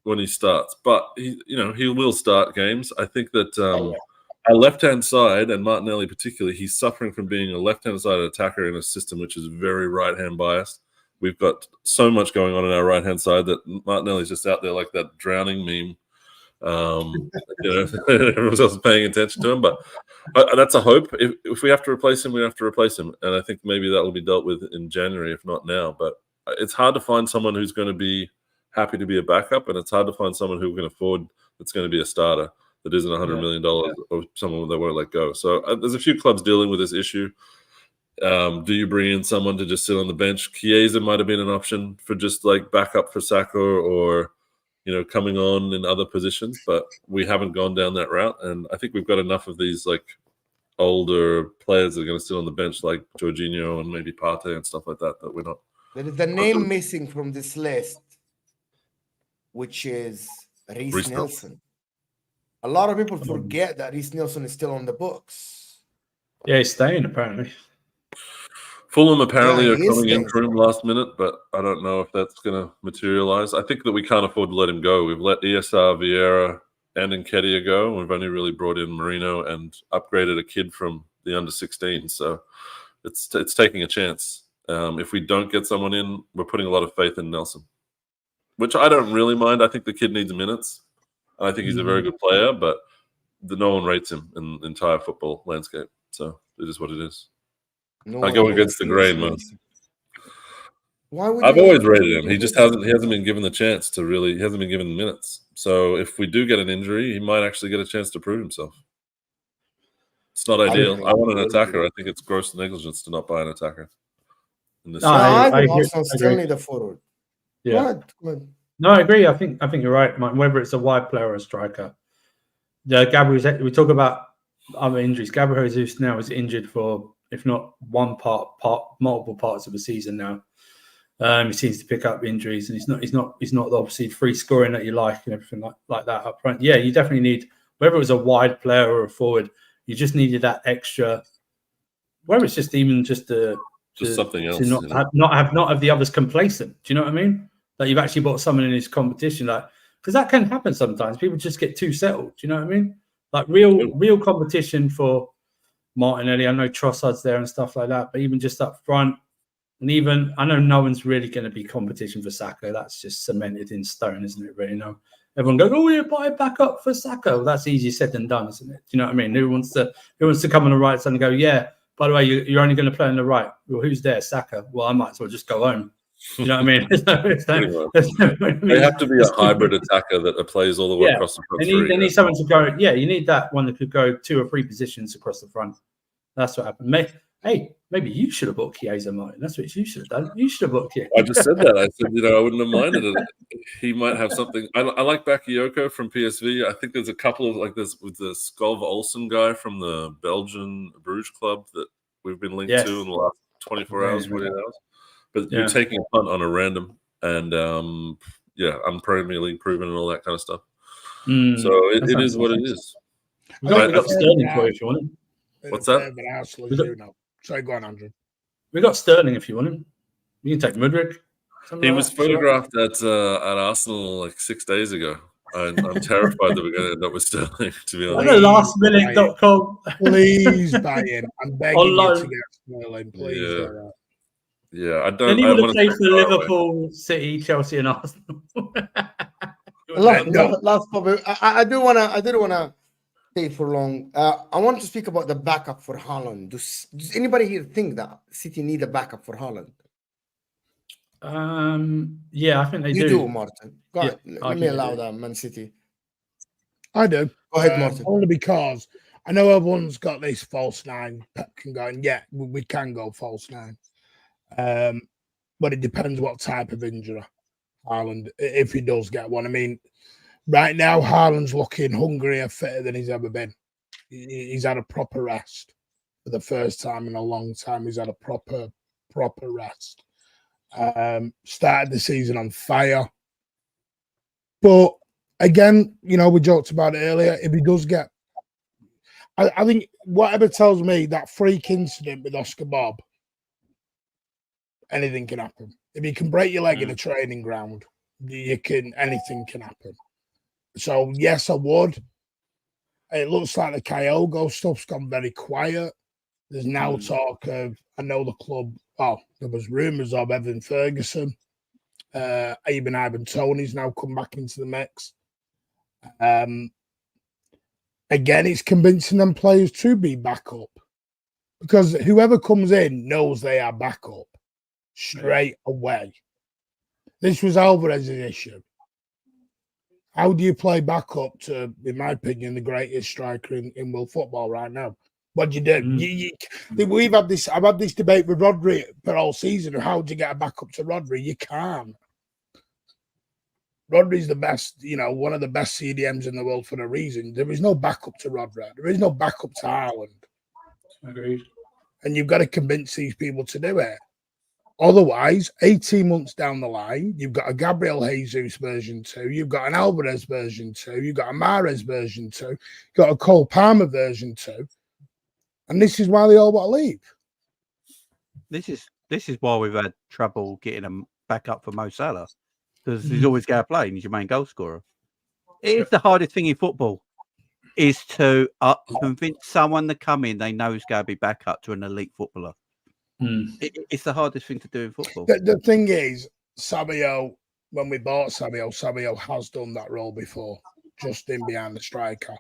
when he starts, but he will start games. I think that our left-hand side, and Martinelli particularly, he's suffering from being a left-hand side attacker in a system which is very right-hand biased. We've got so much going on in our right-hand side that Martinelli's just out there like that drowning meme. Everyone else is paying attention to him, but that's a hope. If we have to replace him, we have to replace him, and I think maybe that will be dealt with in January, if not now. But it's hard to find someone who's going to be happy to be a backup, and it's hard to find someone who can afford that's going to be a starter that isn't $100 million or someone that won't let go. So there's a few clubs dealing with this issue. Do you bring in someone to just sit on the bench? Chiesa might have been an option for just like backup for Saka or coming on in other positions, but we haven't gone down that route. And I think we've got enough of these like older players that are going to sit on the bench, like Jorginho and maybe Partey and stuff like that. That we're not. There is a name missing from this list, which is Reece Nelson. A lot of people forget that Reece Nelson is still on the books. Yeah, he's staying apparently. Fulham apparently are coming in for him last minute, but I don't know if that's going to materialize. I think that we can't afford to let him go. We've let ESR, Vieira, and Nketiah go. We've only really brought in Marino and upgraded a kid from the under-16. So it's taking a chance. If we don't get someone in, we're putting a lot of faith in Nelson, which I don't really mind. I think the kid needs minutes. I think he's a very good player, but no one rates him in the entire football landscape. So it is what it is. I go against the grain, man. Why would I've always rated him. He just hasn't been given the chance to really. He hasn't been given minutes. So if we do get an injury, he might actually get a chance to prove himself. It's not ideal. I want an attacker. I think it's gross negligence to not buy an attacker. I Arsenal still need a forward. Yeah. Go ahead. No, I agree. I think you're right, Mike. Whether it's a wide player or a striker. Gabriel, we talk about other injuries. Gabriel Jesus now is injured for, if not multiple parts of the season now. He seems to pick up injuries, and he's not obviously free scoring that you like and everything like that up front. Yeah, you definitely need, whether it was a wide player or a forward, you just needed that extra. Whether it's just even just something else, to not have the others complacent. Do you know what I mean? That you've actually bought someone in his competition, like, because that can happen sometimes. People just get too settled. Do you know what I mean? Like real competition for Martinelli. I know Trossard's there and stuff like that, but even just up front, and even I know no one's really going to be competition for Saka. That's just cemented in stone, isn't it? Really, no. Everyone goes, "Oh, you buy back up for Saka." Well, that's easier said than done, isn't it? Do you know what I mean? Who wants to come on the right side and go, "Yeah, by the way, you're only going to play on the right." Well, who's there? Saka. Well, I might as well just go home. You know what I mean? They have to be a hybrid attacker that plays all the way across the front. They need someone to go. Yeah, you need that one that could go 2 or 3 positions across the front. That's what happened. Maybe you should have bought Chiesa, Martin. That's what you should have done. You should have bought Chiesa. I just said that. I said, I wouldn't have minded it. He might have something. I like Bakayoko from PSV. I think there's a couple of like this with the Skov Olsen guy from the Belgian Bruges club that we've been linked to in the last 24 hours, 48 hours. But you're taking a punt on a random and I'm Premier League proven and all that kind of stuff. So it is what it is. We've got Sterling for you if you want him. What's that? Sorry, go on, Andrew. We got Sterling if you want him. You can take Mudryk. He was photographed at Arsenal like 6 days ago. I'm terrified that we're going to end up with Sterling, to be honest. Lastminute.com. Please buy him. I'm begging you to get Sterling, please. Yeah, I don't. Then he would have played for Liverpool, City, Chelsea, and Arsenal. Last topic. I do wanna stay for long. I want to speak about the backup for Haaland. Does anybody here think that City need a backup for Haaland? Yeah, I think they do. You do, Martin. Go ahead. Let me allow that, Man City. I do. Go ahead, Martin. Only because I know everyone's got this false nine. Pep can go, and yeah, we can go false nine. But it depends what type of injury Haaland, if he does get one. I mean, right now Haaland's looking hungrier, fitter than he's ever been. He's had a proper rest for the first time in a long time. He's had a proper rest. Started the season on fire. But again, we joked about it earlier. If he does get, I think whatever tells me that freak incident with Oscar Bob, anything can happen. If you can break your leg in a training ground, anything can happen. So yes, I would. It looks like the Kyogo stuff's gone very quiet. There's now talk of, I know the club, there was rumours of Evan Ferguson. Even Ivan Toney's now come back into the mix. Again, it's convincing them players to be backup. Because whoever comes in knows they are backup straight away. This was Alvarez's issue. How do you play backup to, in my opinion, the greatest striker in world football right now? What do you do? I've had this debate with Rodri for all season. How do you get a backup to Rodri? You can't. Rodri's the best, one of the best CDMs in the world for a reason. There is no backup to Rodri. There is no backup to Haaland. Agreed. And you've got to convince these people to do it. Otherwise, 18 months down the line, you've got a Gabriel Jesus version 2, you've got an Alvarez version 2, you've got a Mahrez version 2, you've got a Cole Palmer version 2. And this is why they all want to leave. This is why we've had trouble getting them back up for Mo Salah, because he's always going to play and he's your main goal scorer. It is the hardest thing in football, is to convince someone to come in they know is going to be back up to an elite footballer. It's the hardest thing to do in football. The thing is, Savio, when we bought Savio has done that role before, just in behind the striker.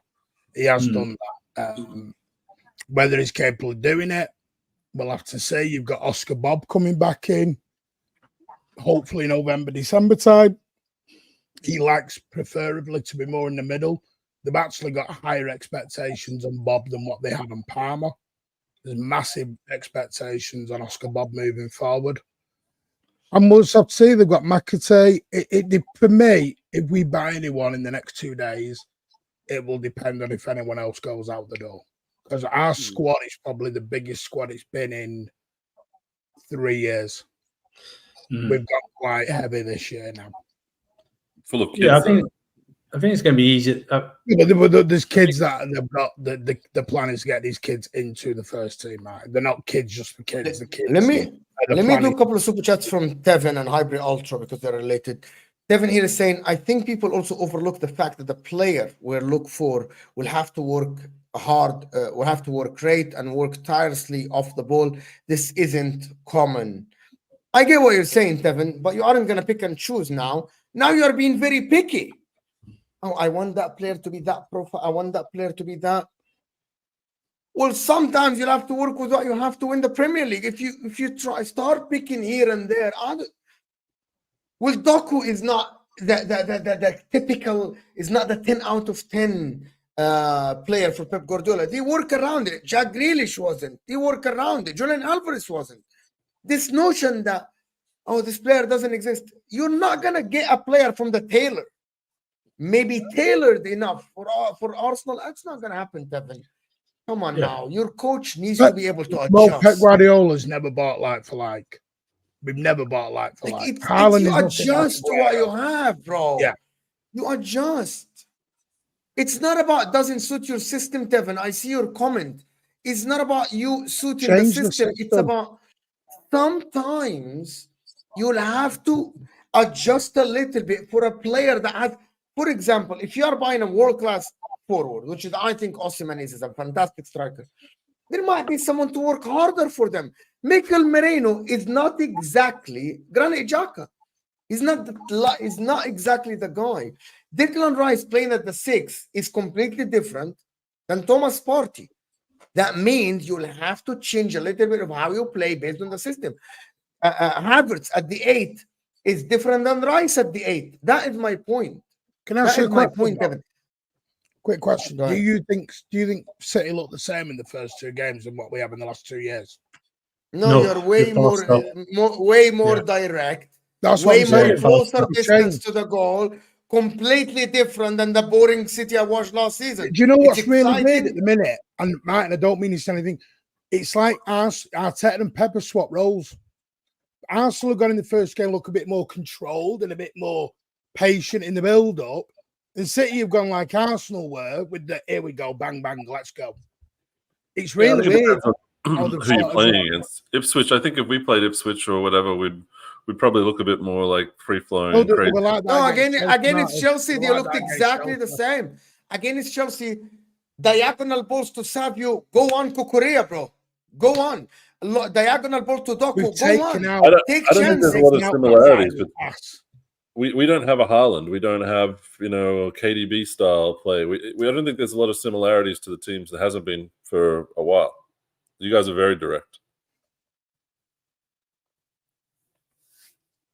He has done that. Whether he's capable of doing it, we'll have to see. You've got Oscar Bob coming back in, hopefully November, December time. He likes preferably to be more in the middle. They've actually got higher expectations on Bob than what they have on Palmer. There's massive expectations on Oscar Bob moving forward. And we'll have to see. They've got McAtee. For me, if we buy anyone in the next 2 days, it will depend on if anyone else goes out the door. Because our squad is probably the biggest squad it's been in 3 years. We've got quite heavy this year now. Full of kids. I think it's going to be easy. There's kids that they've got. The plan is to get these kids into the first team. Right? They're not kids just for kids. The kids. Let me do a couple of super chats from Tevin and Hybrid Ultra because they're related. Tevin here is saying, I think people also overlook the fact that the player we'll look for will have to work hard, will have to work great and work tirelessly off the ball. This isn't common. I get what you're saying, Tevin, but you aren't going to pick and choose now. Now you are being very picky. Oh, I want that player to be that profile. I want that player to be that. Well, sometimes you'll have to work with what you have to win the Premier League. If you start picking here and there, well, Doku is not the typical, is not the 10 out of 10 player for Pep Guardiola. They work around it. Jack Grealish wasn't. They work around it. Julian Alvarez wasn't. This notion that, oh, this player doesn't exist. You're not going to get a player from the tailor. Maybe tailored enough for Arsenal. That's not going to happen, Tevin. Come on now. Your coach needs to be able to adjust. Well, Pep Guardiola's never bought like for like. We've never bought like for like. You adjust to what you have, bro. Yeah. You adjust. It's not about doesn't suit your system, Tevin. I see your comment. It's not about you suiting the system. It's about sometimes you'll have to adjust a little bit for a player that has. For example, if you are buying a world-class forward, which is, I think Osimhen is a fantastic striker, there might be someone to work harder for them. Mikel Merino is not exactly Granit Xhaka. He's not exactly the guy. Declan Rice playing at the 6 is completely different than Thomas Partey. That means you'll have to change a little bit of how you play based on the system. Havertz at the 8 is different than Rice at the 8. That is my point. Can I ask you a point, Kevin? Quick question. Do you think City look the same in the first 2 games than what we have in the last 2 years? No, you're way more direct. That's way more closer distance to the goal. Completely different than the boring City I watched last season. Do you know what's really weird at the minute? And Martin, I don't mean to say anything. It's like Arteta and Pepper swap roles. Arsenal have gone in the first game look a bit more controlled and a bit more patient in the build-up, and City have gone like Arsenal were with the here we go, bang, bang, let's go. It's really weird. Who you're playing against. Ipswich, I think if we played Ipswich or whatever, we'd probably look a bit more like free-flowing. Again, it's Chelsea. They looked exactly the same. Again, it's Chelsea. Diagonal balls to Savio. Go on, Kukurea, bro. Go on. Diagonal ball to Doku. Go on. I don't think there's a lot of similarities. But we don't have a Haaland. We don't have, a KDB style play. I don't think there's a lot of similarities to the teams. There hasn't been for a while. You guys are very direct.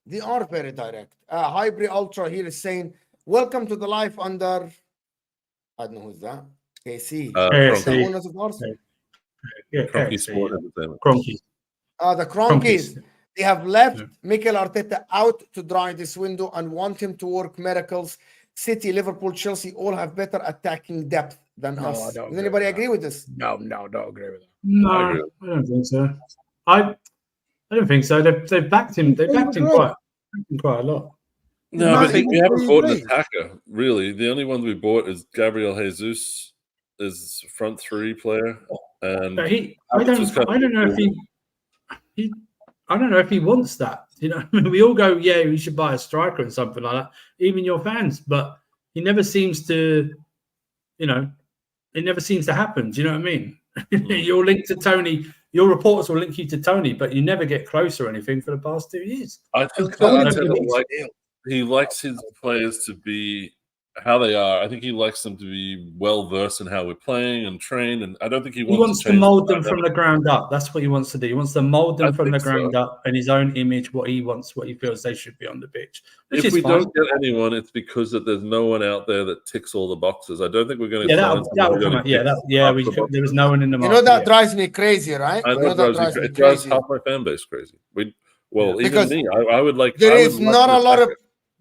They are very direct. Hybrid Ultra here is saying, welcome to the life under, I don't know who's that. KC. The owners of Arsenal. Kroenke Sport Entertainment. The Kroenkes. They have left Mikel Arteta out to dry this window and want him to work miracles. City, Liverpool, Chelsea all have better attacking depth than us. I don't Does anybody agree with this? No, don't agree with that. No, I don't think so. I don't think so. They've backed him. They backed him quite a lot. No, but we haven't bought an attacker, really. The only one we bought is Gabriel Jesus, is front three player. And but I don't know if he wants that. You know, we all go, yeah, we should buy a striker and something like that. Even your fans, but he never seems to, you know, it never seems to happen. Do you know what I mean? You're linked to Toney. Your reporters will link you to Toney, but you never get close or anything for the past 2 years. I think he likes his players to be how they are. I think he likes them to be well versed in how we're playing and trained. And I don't think he wants to mold them from the ground up. That's what he wants to do. He wants to mold them from the ground up in his own image, what he wants, what he feels they should be on the pitch. If we don't get anyone, it's because that there's no one out there that ticks all the boxes. I don't think we're going to. That'll come out. There was no one in the market. You know that drives me crazy, right? It drives half my fan base crazy. Even me, I would like. There is not a lot of.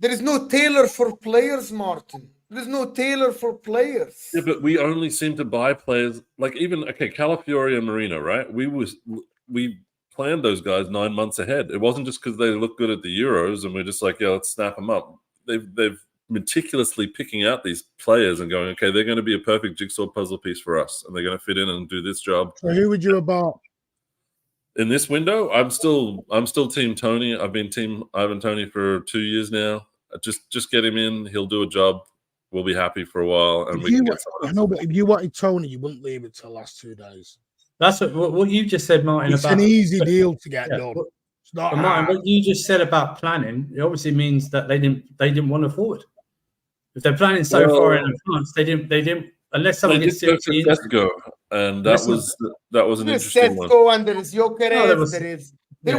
There is no tailor for players, Martin. There's no tailor for players. Yeah, but we only seem to buy players like Calafiori and Marino, right? We planned those guys 9 months ahead. It wasn't just because they look good at the Euros and we're just like, yeah, let's snap them up. They've meticulously picking out these players and going, okay, they're going to be a perfect jigsaw puzzle piece for us, and they're going to fit in and do this job. So who would you have bought? In this window, I'm still Team Toney. I've been Team Ivan Toney for 2 years now. Just get him in. He'll do a job. We'll be happy for a while, and we can get someone else. No, but if you wanted Toney, you wouldn't leave it till the last 2 days. That's what you just said, Martin. It's an easy deal to get done. It's not Martin, what you just said about planning, it obviously means that they didn't want to forward. If they're planning so far in advance, they didn't. Unless someone gets seriously injured. And that was an interesting one. Sesko and there is Gyökeres. They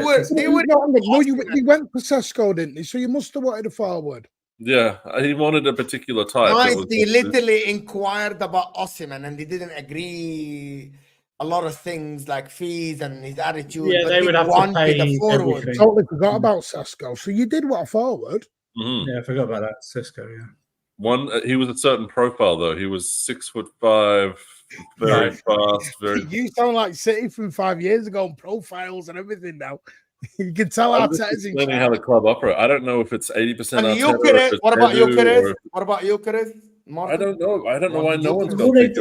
went for Sesko, didn't they? So you must have wanted a forward. Yeah, he wanted a particular type. They literally inquired about Osimhen and they didn't agree a lot of things like fees and his attitude. Yeah, they would have to pay a forward. I totally forgot about Sesko. So you did want a forward. Mm-hmm. Yeah, I forgot about that. Sesko, yeah. He was a certain profile though. He was 6'5", very fast. You sound like City from 5 years ago on profiles and everything now. You can tell Arteta's explaining how the club operate. I don't know if it's 80%. What about Gyökeres? What about Gyökeres? I don't know. I don't know why no one's all they've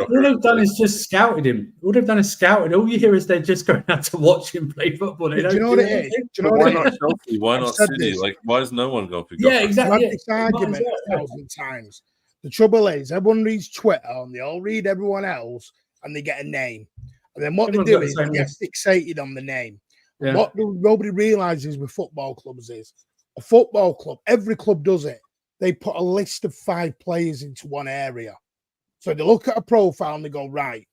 done is just scouted him. All they've done is scouted. All you hear is they're just going out to watch him play football. Do you know what it is? Why not Chelsea? Why not City? Like, why is no one going for Gyökeres? Yeah, exactly. I've had this argument 1,000 times. The trouble is, everyone reads Twitter and they all read everyone else and they get a name. And then what they do is they get fixated on the name. Yeah. What nobody realizes with football clubs is a football club, every club does it. They put a list of 5 players into one area. So they look at a profile and they go, right.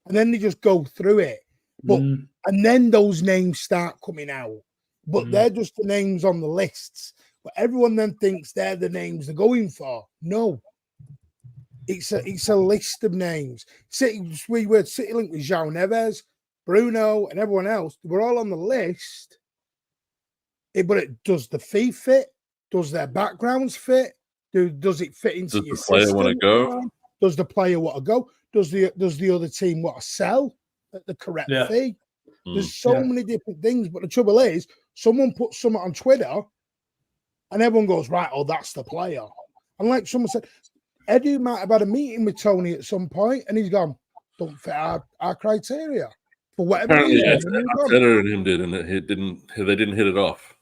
And then they just go through it. But and then those names start coming out. But they're just the names on the lists. But everyone then thinks they're the names they're going for. No. It's a list of names. We were City linked with João Neves, Bruno, and everyone else. We're all on the list. But does the fee fit? Does their backgrounds fit? Does it fit into your system? Does the player want to go? Does the player want to go? Does the other team want to sell at the correct fee? There's so many different things. But the trouble is, someone puts something on Twitter and everyone goes, right, oh, that's the player. And like someone said, Edu might have had a meeting with Toney at some point and he's gone, don't fit our criteria. For whatever reason. Arteta and him did, and they didn't hit it off.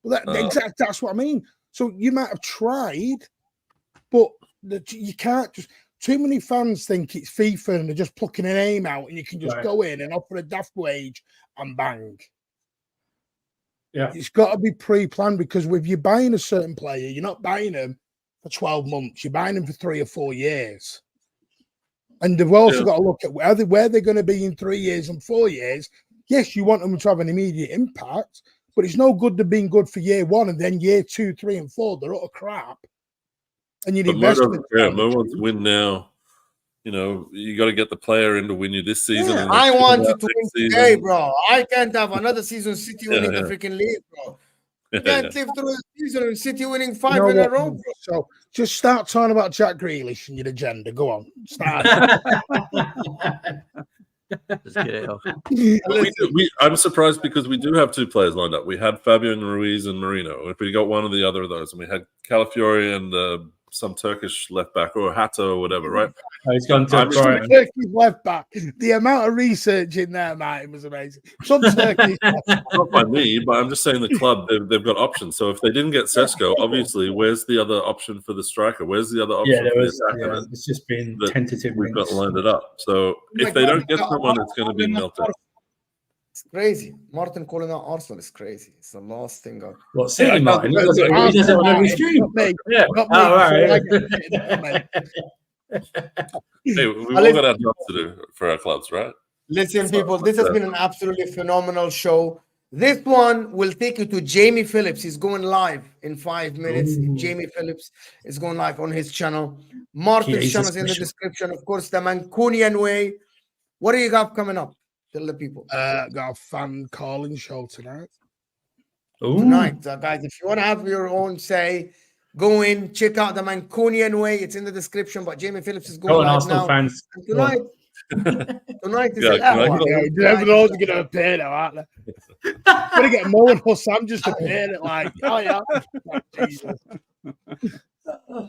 Well, exactly, that's what I mean. So you might have tried, but you can't just. Too many fans think it's FIFA and they're just plucking a name out and you can just go in and offer a daft wage and bang. Yeah, it's got to be pre-planned because if you're buying a certain player, you're not buying them for 12 months. You're buying them for 3 or 4 years. And they've also got to look at where they're going to be in 3 years and 4 years. Yes, you want them to have an immediate impact, but it's no good to being good for year 1 and then year 2, 3, and 4 they're utter crap. And you'd invest in it. Mo wants to win now. You know, you got to get the player in to win you this season. Yeah, I want you to win today, bro. I can't have another season City winning the freaking league, bro. You can't live through the season and City winning 5 You know in a what? row. So just start talking about Jack Grealish and your agenda. Go on. Start. Let's get it off. I'm surprised because we do have two players lined up. We had Fabian Ruiz and Marino. If we got one or the other of those, and we had Calafiori and some Turkish left back or Hato or whatever, right? Oh, he's gone to Brighton. Turkey's left back. The amount of research in there, Martin, was amazing. Some Turkish Not by me, but I'm just saying the club, they've got options. So if they didn't get Sesko, obviously, where's the other option for the striker? Where's the other option for the attacker? Yeah, it's just been that tentative. We've got lined it up. So if they don't get someone, it's going to be melted. It's crazy. Martin calling out Arsenal is crazy. It's the last thing. What, City, Martin? He doesn't want to stream. Yeah. Oh, right. Hey, we've all got our jobs to do for our clubs, right? Listen, people, this has been an absolutely phenomenal show. This one will take you to Jamie Phillips. He's going live in 5 minutes. Ooh. Jamie Phillips is going live on his channel. Martin's channel is in the description. Of course, the Mancunian way. What do you got coming up? Tell the people. Got a fan calling show tonight. Tonight, guys, if you want to have your own say, go in, check out the Mancunian way. It's in the description, but Jamie Phillips is going live now. Fans. And tonight is Everyone's going to appear now, aren't they? Going to get Mo and Husam just appearing like, oh yeah.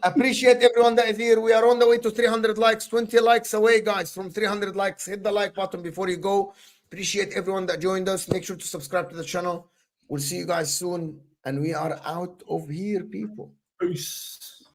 Appreciate everyone that is here. We are on the way to 300 likes, 20 likes away, guys, from 300 likes. Hit the like button before you go. Appreciate everyone that joined us. Make sure to subscribe to the channel. We'll see you guys soon. And we are out of here, people. Peace.